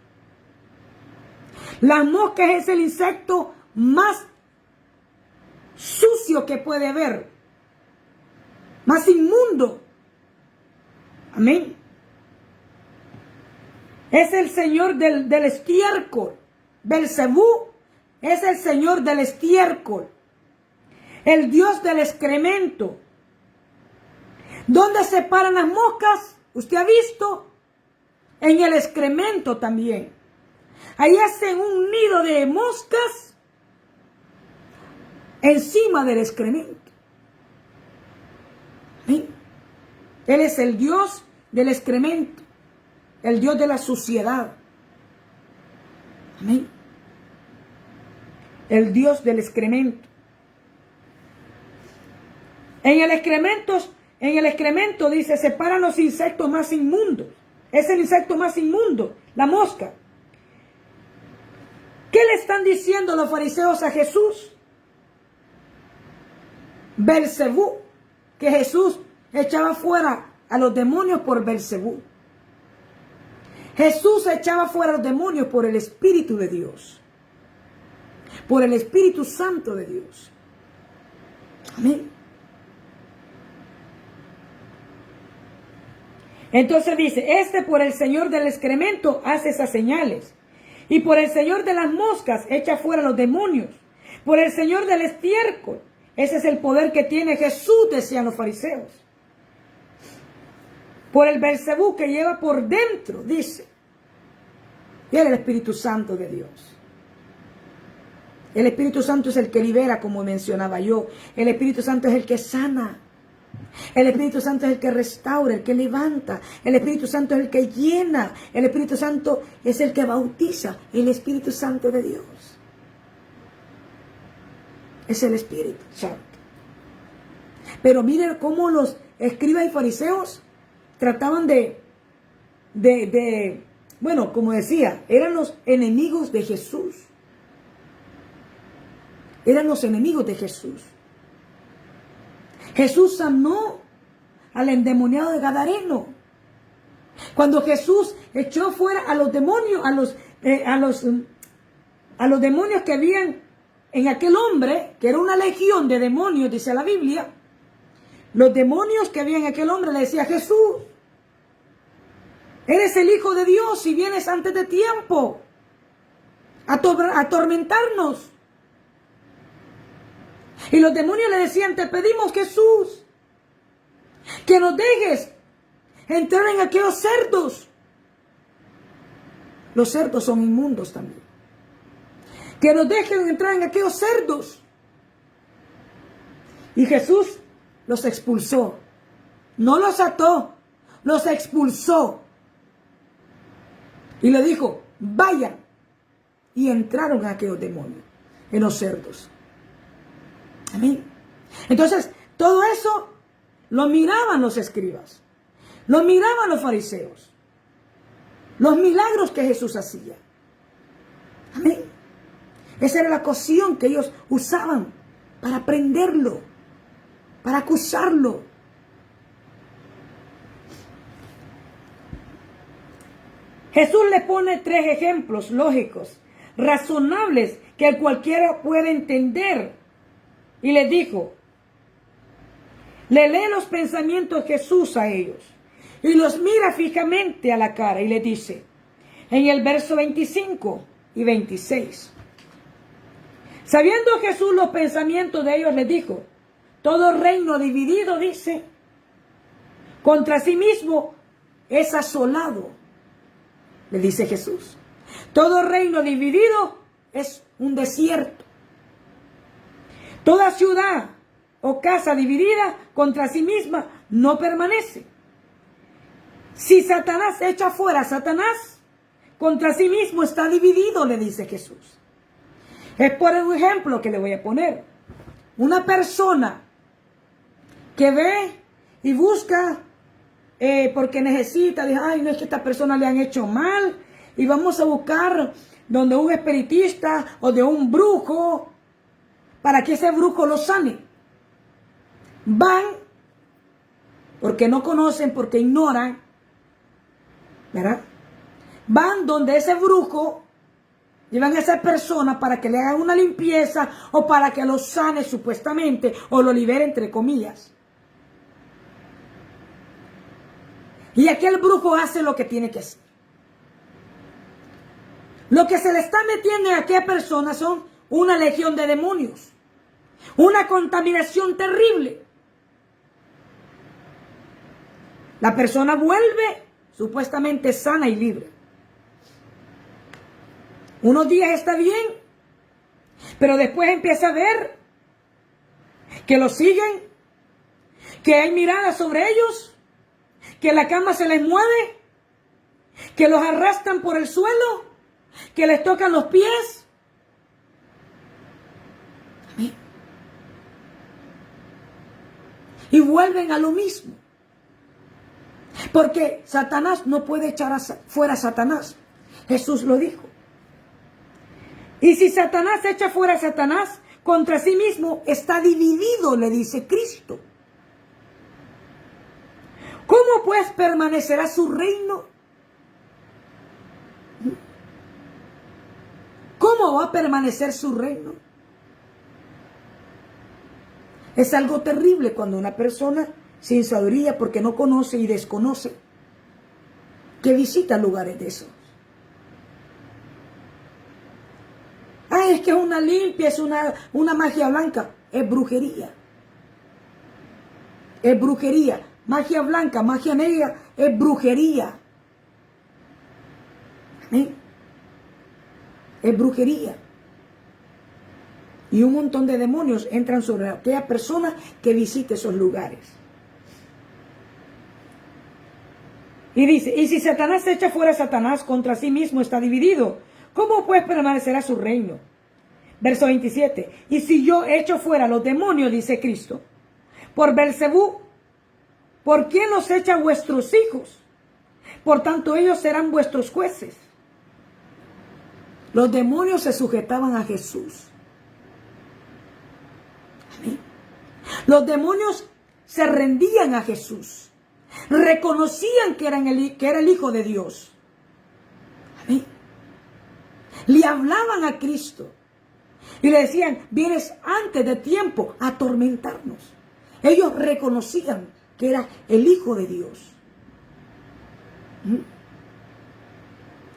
Las moscas es el insecto más sucio que puede haber, más inmundo. Amén. Es el señor del estiércol. Belcebú es el señor del estiércol, el dios del excremento. ¿Dónde se paran las moscas? Usted ha visto en el excremento también. Ahí hacen un nido de moscas encima del excremento. ¿Sí? Él es el dios del excremento, el dios de la suciedad. Amén. El dios del excremento. En el excremento dice, separan los insectos más inmundos. Es el insecto más inmundo, la mosca. ¿Qué le están diciendo los fariseos a Jesús? Belcebú, que Jesús echaba fuera a los demonios por Belcebú. Jesús echaba fuera a los demonios por el Espíritu de Dios, por el Espíritu Santo de Dios. Amén. Entonces dice, este por el Señor del excremento hace esas señales. Y por el Señor de las moscas echa fuera los demonios. Por el Señor del estiércol. Ese es el poder que tiene Jesús, decían los fariseos. Por el Belcebú que lleva por dentro, dice. Y el Espíritu Santo de Dios. El Espíritu Santo es el que libera, como mencionaba yo. El Espíritu Santo es el que sana. El Espíritu Santo es el que restaura, el que levanta. El Espíritu Santo es el que llena. El Espíritu Santo es el que bautiza. El Espíritu Santo de Dios es el Espíritu Santo. Pero miren cómo escribas y fariseos trataban bueno, como decía, eran los enemigos de Jesús. Eran los enemigos de Jesús. Jesús sanó al endemoniado de Gadareno. Cuando Jesús echó fuera a los demonios, a los demonios que habían en aquel hombre, que era una legión de demonios, dice la Biblia, los demonios que había en aquel hombre le decía: Jesús, eres el Hijo de Dios y vienes antes de tiempo a atormentarnos. Y los demonios le decían: te pedimos, Jesús, que nos dejes entrar en aquellos cerdos. Los cerdos son inmundos también. Que nos dejen entrar en aquellos cerdos. Y Jesús los expulsó. No los ató, los expulsó. Y le dijo: vayan. Y entraron en aquellos demonios, en los cerdos. Amén. Entonces, todo eso lo miraban los escribas. Lo miraban los fariseos. Los milagros que Jesús hacía. Amén. Esa era la ocasión que ellos usaban para prenderlo, para acusarlo. Jesús le pone 3 ejemplos lógicos, razonables, que cualquiera puede entender. Y les dijo, le lee los pensamientos Jesús a ellos y los mira fijamente a la cara y le dice, en el verso 25 y 26, sabiendo Jesús los pensamientos de ellos, les dijo, todo reino dividido, dice, contra sí mismo es asolado, le dice Jesús. Todo reino dividido es un desierto. Toda ciudad o casa dividida contra sí misma no permanece. Si Satanás echa fuera a Satanás, contra sí mismo está dividido, le dice Jesús. Es por un ejemplo que le voy a poner. Una persona que ve y busca porque necesita, dice, ay, no es que a esta persona le han hecho mal, y vamos a buscar donde un espiritista o de un brujo, para que ese brujo lo sane. Van, porque no conocen, porque ignoran, ¿verdad? Van donde ese brujo, llevan a esa persona para que le hagan una limpieza o para que lo sane supuestamente o lo libere entre comillas. Y aquel brujo hace lo que tiene que hacer. Lo que se le está metiendo a aquella persona son una legión de demonios. Una contaminación terrible. La persona vuelve supuestamente sana y libre. Unos días está bien, pero después empieza a ver que lo siguen, que hay miradas sobre ellos, que la cama se les mueve, que los arrastran por el suelo, que les tocan los pies. Amén. Y vuelven a lo mismo. Porque Satanás no puede echar fuera a Satanás. Jesús lo dijo. Y si Satanás echa fuera a Satanás, contra sí mismo está dividido, le dice Cristo. ¿Cómo pues permanecerá su reino? ¿Cómo va a permanecer su reino? Es algo terrible cuando una persona sin sabiduría, porque no conoce y desconoce, que visita lugares de esos. Ay, es que es una limpia, es una magia blanca. Es brujería. Es brujería. Magia blanca, magia negra, es brujería. ¿Eh? Es brujería. Y un montón de demonios entran sobre aquella persona que visite esos lugares. Y dice, y si Satanás echa fuera a Satanás, contra sí mismo está dividido. ¿Cómo pues permanecerá su reino? Verso 27. Y si yo echo fuera los demonios, dice Cristo, por Belcebú, ¿Por quién los echa vuestros hijos? Por tanto, ellos serán vuestros jueces. Los demonios se sujetaban a Jesús. Amén. Los demonios se rendían a Jesús. Reconocían que era el Hijo de Dios. Amén. Le hablaban a Cristo. Y le decían, vienes antes de tiempo a atormentarnos. Ellos reconocían que era el Hijo de Dios.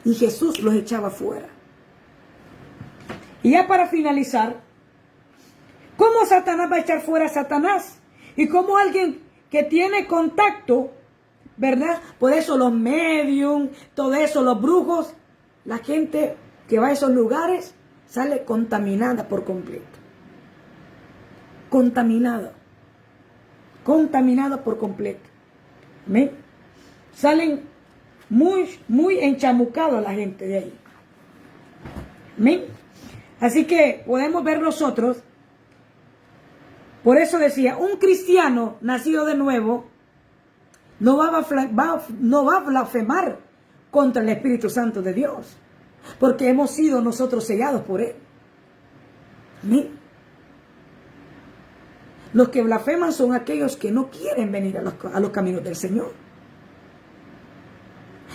Y Jesús los echaba fuera. Y ya para finalizar, ¿cómo Satanás va a echar fuera a Satanás? Y cómo alguien que tiene contacto, ¿verdad? Por eso los medium, todo eso, los brujos, la gente que va a esos lugares sale contaminada por completo. Contaminada por completo. ¿Amén? Salen muy enchamucados la gente de ahí. ¿Amén? Así que podemos ver nosotros, por eso decía, un cristiano nacido de nuevo no va a blasfemar contra el Espíritu Santo de Dios, porque hemos sido nosotros sellados por Él. Amén. Los que blasfeman son aquellos que no quieren venir a los caminos del Señor.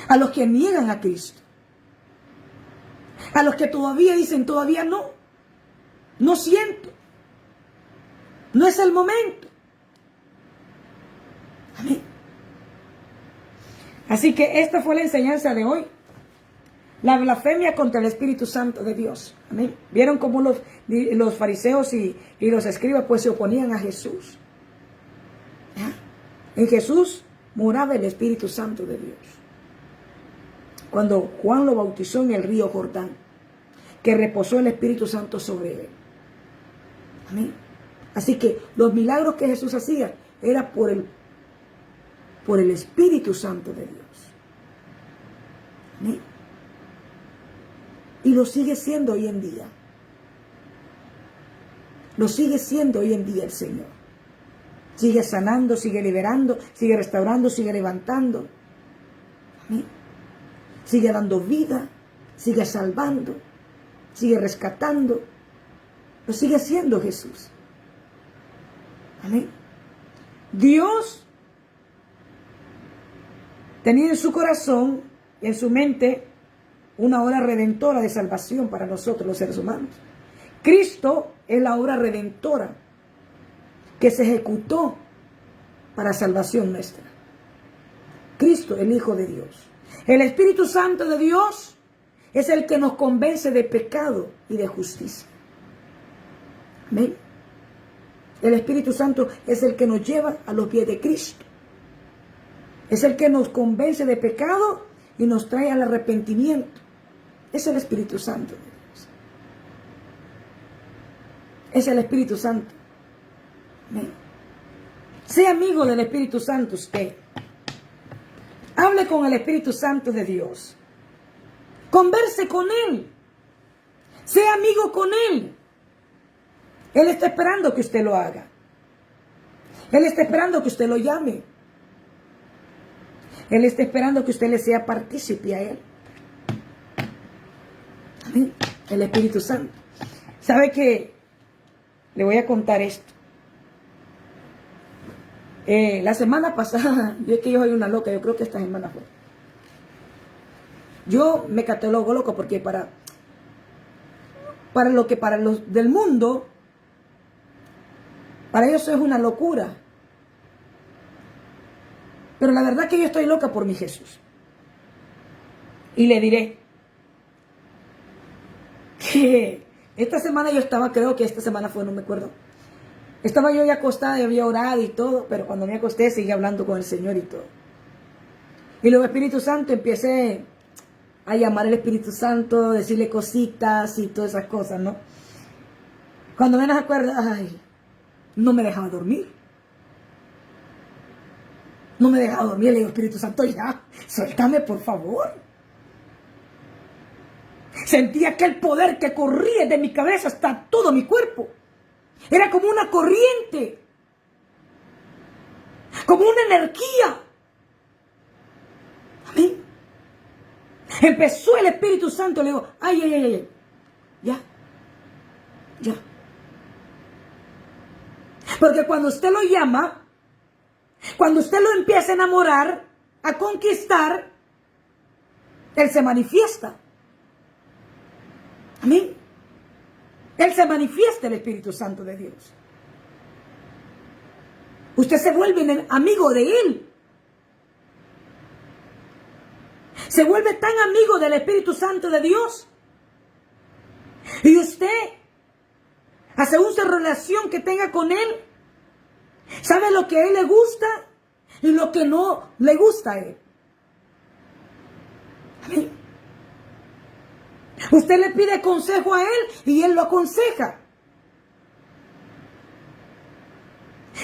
A los que niegan a Cristo. A los que todavía dicen, todavía no. No siento. No es el momento. Amén. Así que esta fue la enseñanza de hoy. La blasfemia contra el Espíritu Santo de Dios. Amén. Vieron cómo los fariseos y los escribas pues se oponían a Jesús. ¿Ya? En Jesús moraba el Espíritu Santo de Dios. Cuando Juan lo bautizó en el río Jordán, que reposó el Espíritu Santo sobre él. Amén. Así que los milagros que Jesús hacía era por el Espíritu Santo de Dios. Amén. Y lo sigue siendo hoy en día. Lo sigue siendo hoy en día el Señor. Sigue sanando, sigue liberando, sigue restaurando, sigue levantando. Amén. Sigue dando vida, sigue salvando, sigue rescatando. Lo sigue haciendo Jesús. Amén. Dios tenía en su corazón y en su mente una obra redentora de salvación para nosotros los seres humanos. Cristo es la obra redentora que se ejecutó para salvación nuestra. Cristo, el Hijo de Dios. El Espíritu Santo de Dios es el que nos convence de pecado y de justicia. Amén. El Espíritu Santo es el que nos lleva a los pies de Cristo. Es el que nos convence de pecado y nos trae al arrepentimiento. Es el Espíritu Santo de Dios. Es el Espíritu Santo. Amén. Sea amigo del Espíritu Santo usted. Hable con el Espíritu Santo de Dios. Converse con Él. Sea amigo con Él. Él está esperando que usted lo haga. Él está esperando que usted lo llame. Él está esperando que usted le sea partícipe a Él. Amén. El Espíritu Santo. ¿Sabe qué? Le voy a contar esto. La semana pasada, yo es que yo soy una loca, yo creo que esta semana fue. Yo me catalogo loco porque para los del mundo, para ellos eso es una locura. Pero la verdad que yo estoy loca por mi Jesús. Y le diré que esta semana yo estaba, creo que esta semana fue, no me acuerdo. Estaba yo ya acostada y había orado y todo, pero cuando me acosté seguí hablando con el Señor y todo. Y luego Espíritu Santo empecé a llamar al Espíritu Santo, decirle cositas y todas esas cosas, ¿no? Cuando menos acuerdo, ay, no me dejaba dormir. No me dejaba dormir, le digo, Espíritu Santo, ya, suéltame por favor. Sentía que el poder que corría de mi cabeza hasta todo mi cuerpo. Era como una corriente como una energía. Amén. Empezó el Espíritu Santo, le digo, ay, ya. Porque cuando usted lo llama, cuando usted lo empieza a enamorar, a conquistar, Él se manifiesta. Amén. Él se manifiesta, el Espíritu Santo de Dios. Usted se vuelve amigo de Él. Se vuelve tan amigo del Espíritu Santo de Dios. Y usted, según su relación que tenga con Él, sabe lo que a Él le gusta y lo que no le gusta a Él. Amén. Usted le pide consejo a Él y Él lo aconseja.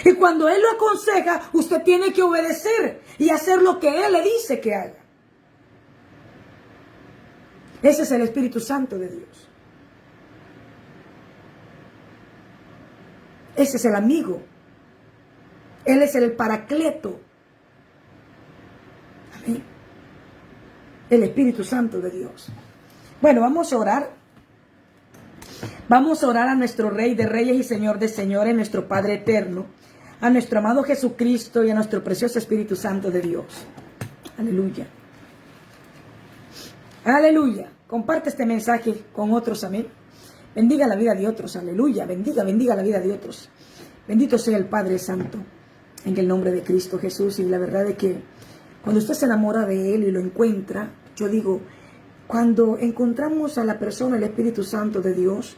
Y cuando Él lo aconseja, usted tiene que obedecer y hacer lo que Él le dice que haga. Ese es el Espíritu Santo de Dios. Ese es el amigo. Él es el paracleto. Amén. El Espíritu Santo de Dios. Bueno, vamos a orar. Vamos a orar a nuestro Rey de Reyes y Señor de Señores, nuestro Padre Eterno, a nuestro amado Jesucristo y a nuestro precioso Espíritu Santo de Dios. Aleluya. Aleluya. Comparte este mensaje con otros, amén. Bendiga la vida de otros, aleluya. Bendiga la vida de otros. Bendito sea el Padre Santo, en el nombre de Cristo Jesús. Y la verdad es que cuando usted se enamora de Él y lo encuentra, yo digo, cuando encontramos a la persona, el Espíritu Santo de Dios,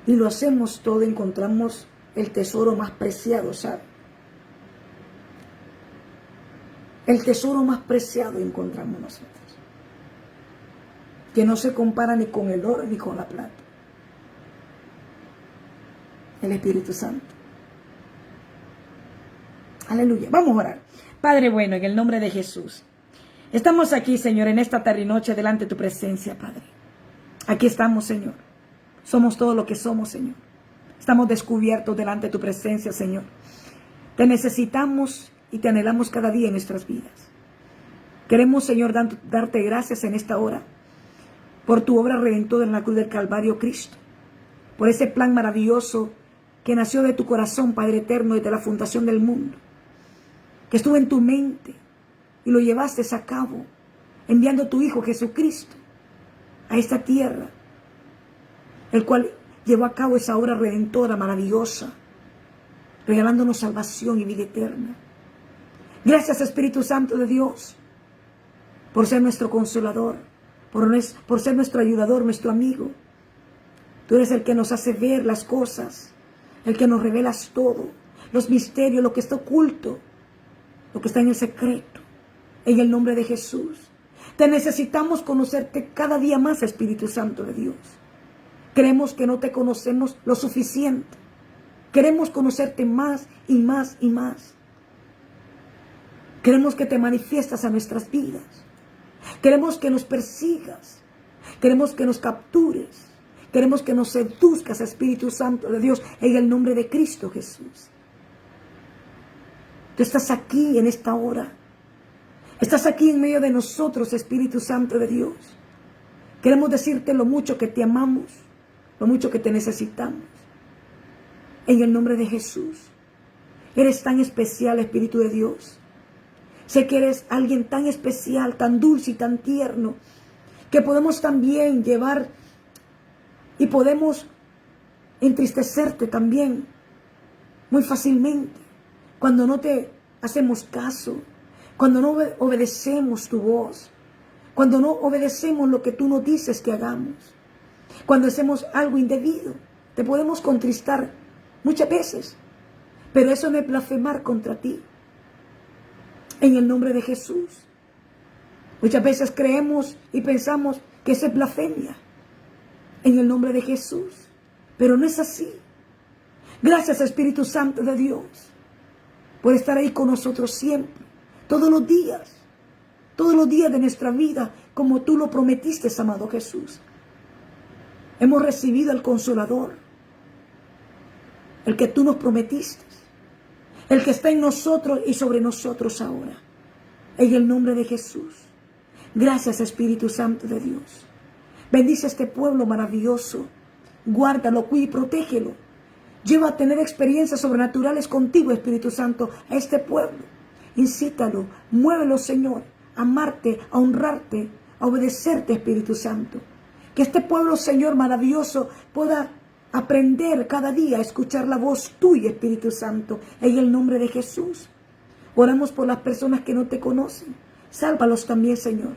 y lo hacemos todo, encontramos el tesoro más preciado, ¿sabe? El tesoro más preciado encontramos nosotros, que no se compara ni con el oro ni con la plata. El Espíritu Santo. Aleluya. Vamos a orar. Padre bueno, en el nombre de Jesús, estamos aquí, Señor, en esta tarde y noche delante de tu presencia, Padre. Aquí estamos, Señor. Somos todo lo que somos, Señor. Estamos descubiertos delante de tu presencia, Señor. Te necesitamos y te anhelamos cada día en nuestras vidas. Queremos, Señor, darte gracias en esta hora por tu obra redentora en la cruz del Calvario, Cristo. Por ese plan maravilloso que nació de tu corazón, Padre eterno, desde la fundación del mundo. Que estuvo en tu mente y lo llevaste a cabo, enviando a tu Hijo Jesucristo a esta tierra, el cual llevó a cabo esa obra redentora maravillosa, regalándonos salvación y vida eterna. Gracias, Espíritu Santo de Dios, por ser nuestro consolador, por ser nuestro ayudador, nuestro amigo. Tú eres el que nos hace ver las cosas, el que nos revelas todo, los misterios, lo que está oculto, lo que está en el secreto. En el nombre de Jesús. Te necesitamos conocerte cada día más, Espíritu Santo de Dios. Creemos que no te conocemos lo suficiente. Queremos conocerte más y más y más. Queremos que te manifiestas a nuestras vidas. Queremos que nos persigas. Queremos que nos captures. Queremos que nos seduzcas, Espíritu Santo de Dios, en el nombre de Cristo Jesús. Tú estás aquí en esta hora. Estás aquí en medio de nosotros, Espíritu Santo de Dios. Queremos decirte lo mucho que te amamos, lo mucho que te necesitamos. En el nombre de Jesús. Eres tan especial, Espíritu de Dios. Sé que eres alguien tan especial, tan dulce y tan tierno, que podemos también llevar y podemos entristecerte también muy fácilmente cuando no te hacemos caso, cuando no obedecemos tu voz, cuando no obedecemos lo que tú nos dices que hagamos, cuando hacemos algo indebido. Te podemos contristar muchas veces, pero eso no es blasfemar contra ti. En el nombre de Jesús. Muchas veces creemos y pensamos que eso es blasfemia. En el nombre de Jesús. Pero no es así. Gracias, Espíritu Santo de Dios, por estar ahí con nosotros siempre. Todos los días de nuestra vida, como tú lo prometiste, amado Jesús. Hemos recibido el Consolador, el que tú nos prometiste, el que está en nosotros y sobre nosotros ahora. En el nombre de Jesús. Gracias, Espíritu Santo de Dios. Bendice a este pueblo maravilloso. Guárdalo, cuida y protégelo. Lleva a tener experiencias sobrenaturales contigo, Espíritu Santo, a este pueblo. Incítalo, muévelo, Señor, a amarte, a honrarte, a obedecerte, Espíritu Santo. Que este pueblo, Señor, maravilloso, pueda aprender cada día a escuchar la voz tuya, Espíritu Santo, en el nombre de Jesús. Oramos por las personas que no te conocen. Sálvalos también, Señor.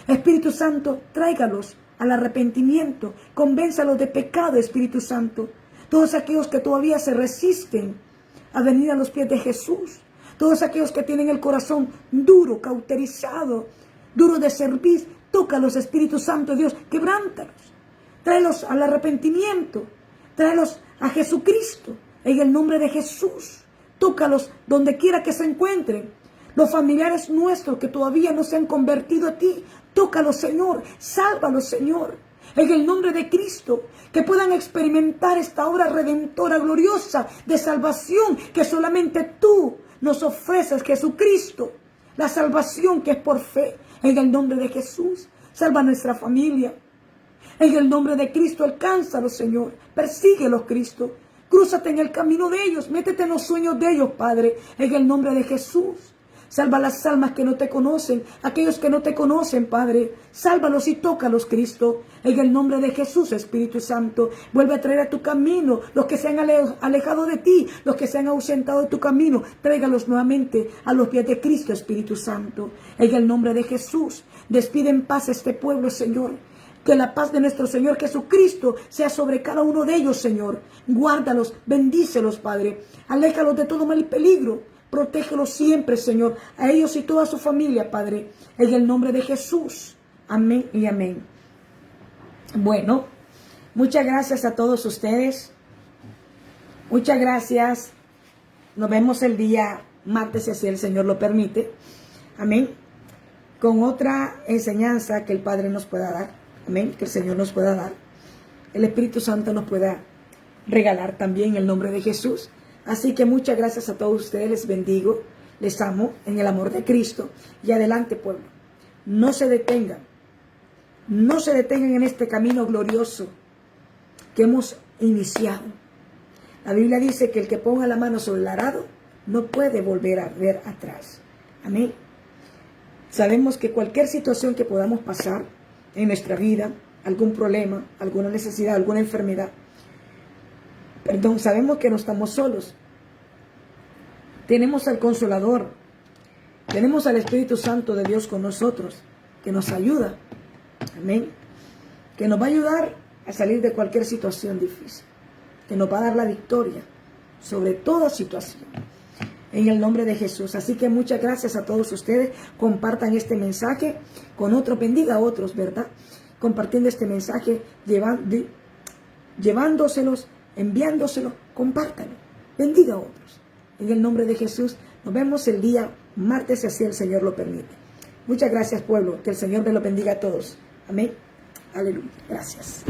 Espíritu Santo, tráigalos al arrepentimiento. Convénzalos de pecado, Espíritu Santo. Todos aquellos que todavía se resisten a venir a los pies de Jesús. Todos aquellos que tienen el corazón duro, cauterizado, duro de servir. Tócalos, Espíritu Santo de Dios. Quebrántalos. Tráelos al arrepentimiento. Tráelos a Jesucristo. En el nombre de Jesús. Tócalos donde quiera que se encuentren. Los familiares nuestros que todavía no se han convertido a ti. Tócalos, Señor. Sálvalos, Señor. En el nombre de Cristo. Que puedan experimentar esta obra redentora, gloriosa de salvación que solamente tú nos ofreces, Jesucristo. La salvación que es por fe. En el nombre de Jesús. Salva a nuestra familia. En el nombre de Cristo, alcánzalos, Señor. Persíguelos, Cristo. Crúzate en el camino de ellos. Métete en los sueños de ellos, Padre. En el nombre de Jesús. Salva las almas que no te conocen. Aquellos que no te conocen, Padre. Sálvalos y tócalos, Cristo. En el nombre de Jesús, Espíritu Santo. Vuelve a traer a tu camino los que se han alejado de ti. Los que se han ausentado de tu camino. Tráigalos nuevamente a los pies de Cristo, Espíritu Santo. En el nombre de Jesús. Despide en paz a este pueblo, Señor. Que la paz de nuestro Señor Jesucristo sea sobre cada uno de ellos, Señor. Guárdalos, bendícelos, Padre. Aléjalos de todo mal y peligro. Protégelos siempre, Señor. A ellos y toda su familia, Padre. En el nombre de Jesús. Amén y amén. Bueno, muchas gracias a todos ustedes. Muchas gracias. Nos vemos el día martes, si así el Señor lo permite. Amén. Con otra enseñanza que el Padre nos pueda dar. Amén, que el Señor nos pueda dar. El Espíritu Santo nos pueda regalar también en el nombre de Jesús. Así que muchas gracias a todos ustedes. Les bendigo, les amo en el amor de Cristo. Y adelante, pueblo. No se detengan. No se detengan en este camino glorioso que hemos iniciado. La Biblia dice que el que ponga la mano sobre el arado no puede volver a ver atrás. Amén. Sabemos que cualquier situación que podamos pasar en nuestra vida, algún problema, alguna necesidad, alguna enfermedad, sabemos que no estamos solos. Tenemos al Consolador, tenemos al Espíritu Santo de Dios con nosotros, que nos ayuda, amén, que nos va a ayudar a salir de cualquier situación difícil, que nos va a dar la victoria sobre toda situación. En el nombre de Jesús. Así que muchas gracias a todos ustedes. Compartan este mensaje con otros. Bendiga a otros, ¿verdad? Compartiendo este mensaje, llevándoselos, enviándoselos. Compártanlo. Bendiga a otros. En el nombre de Jesús. Nos vemos el día martes, si así el Señor lo permite. Muchas gracias, pueblo. Que el Señor me lo bendiga a todos. Amén. Aleluya. Gracias.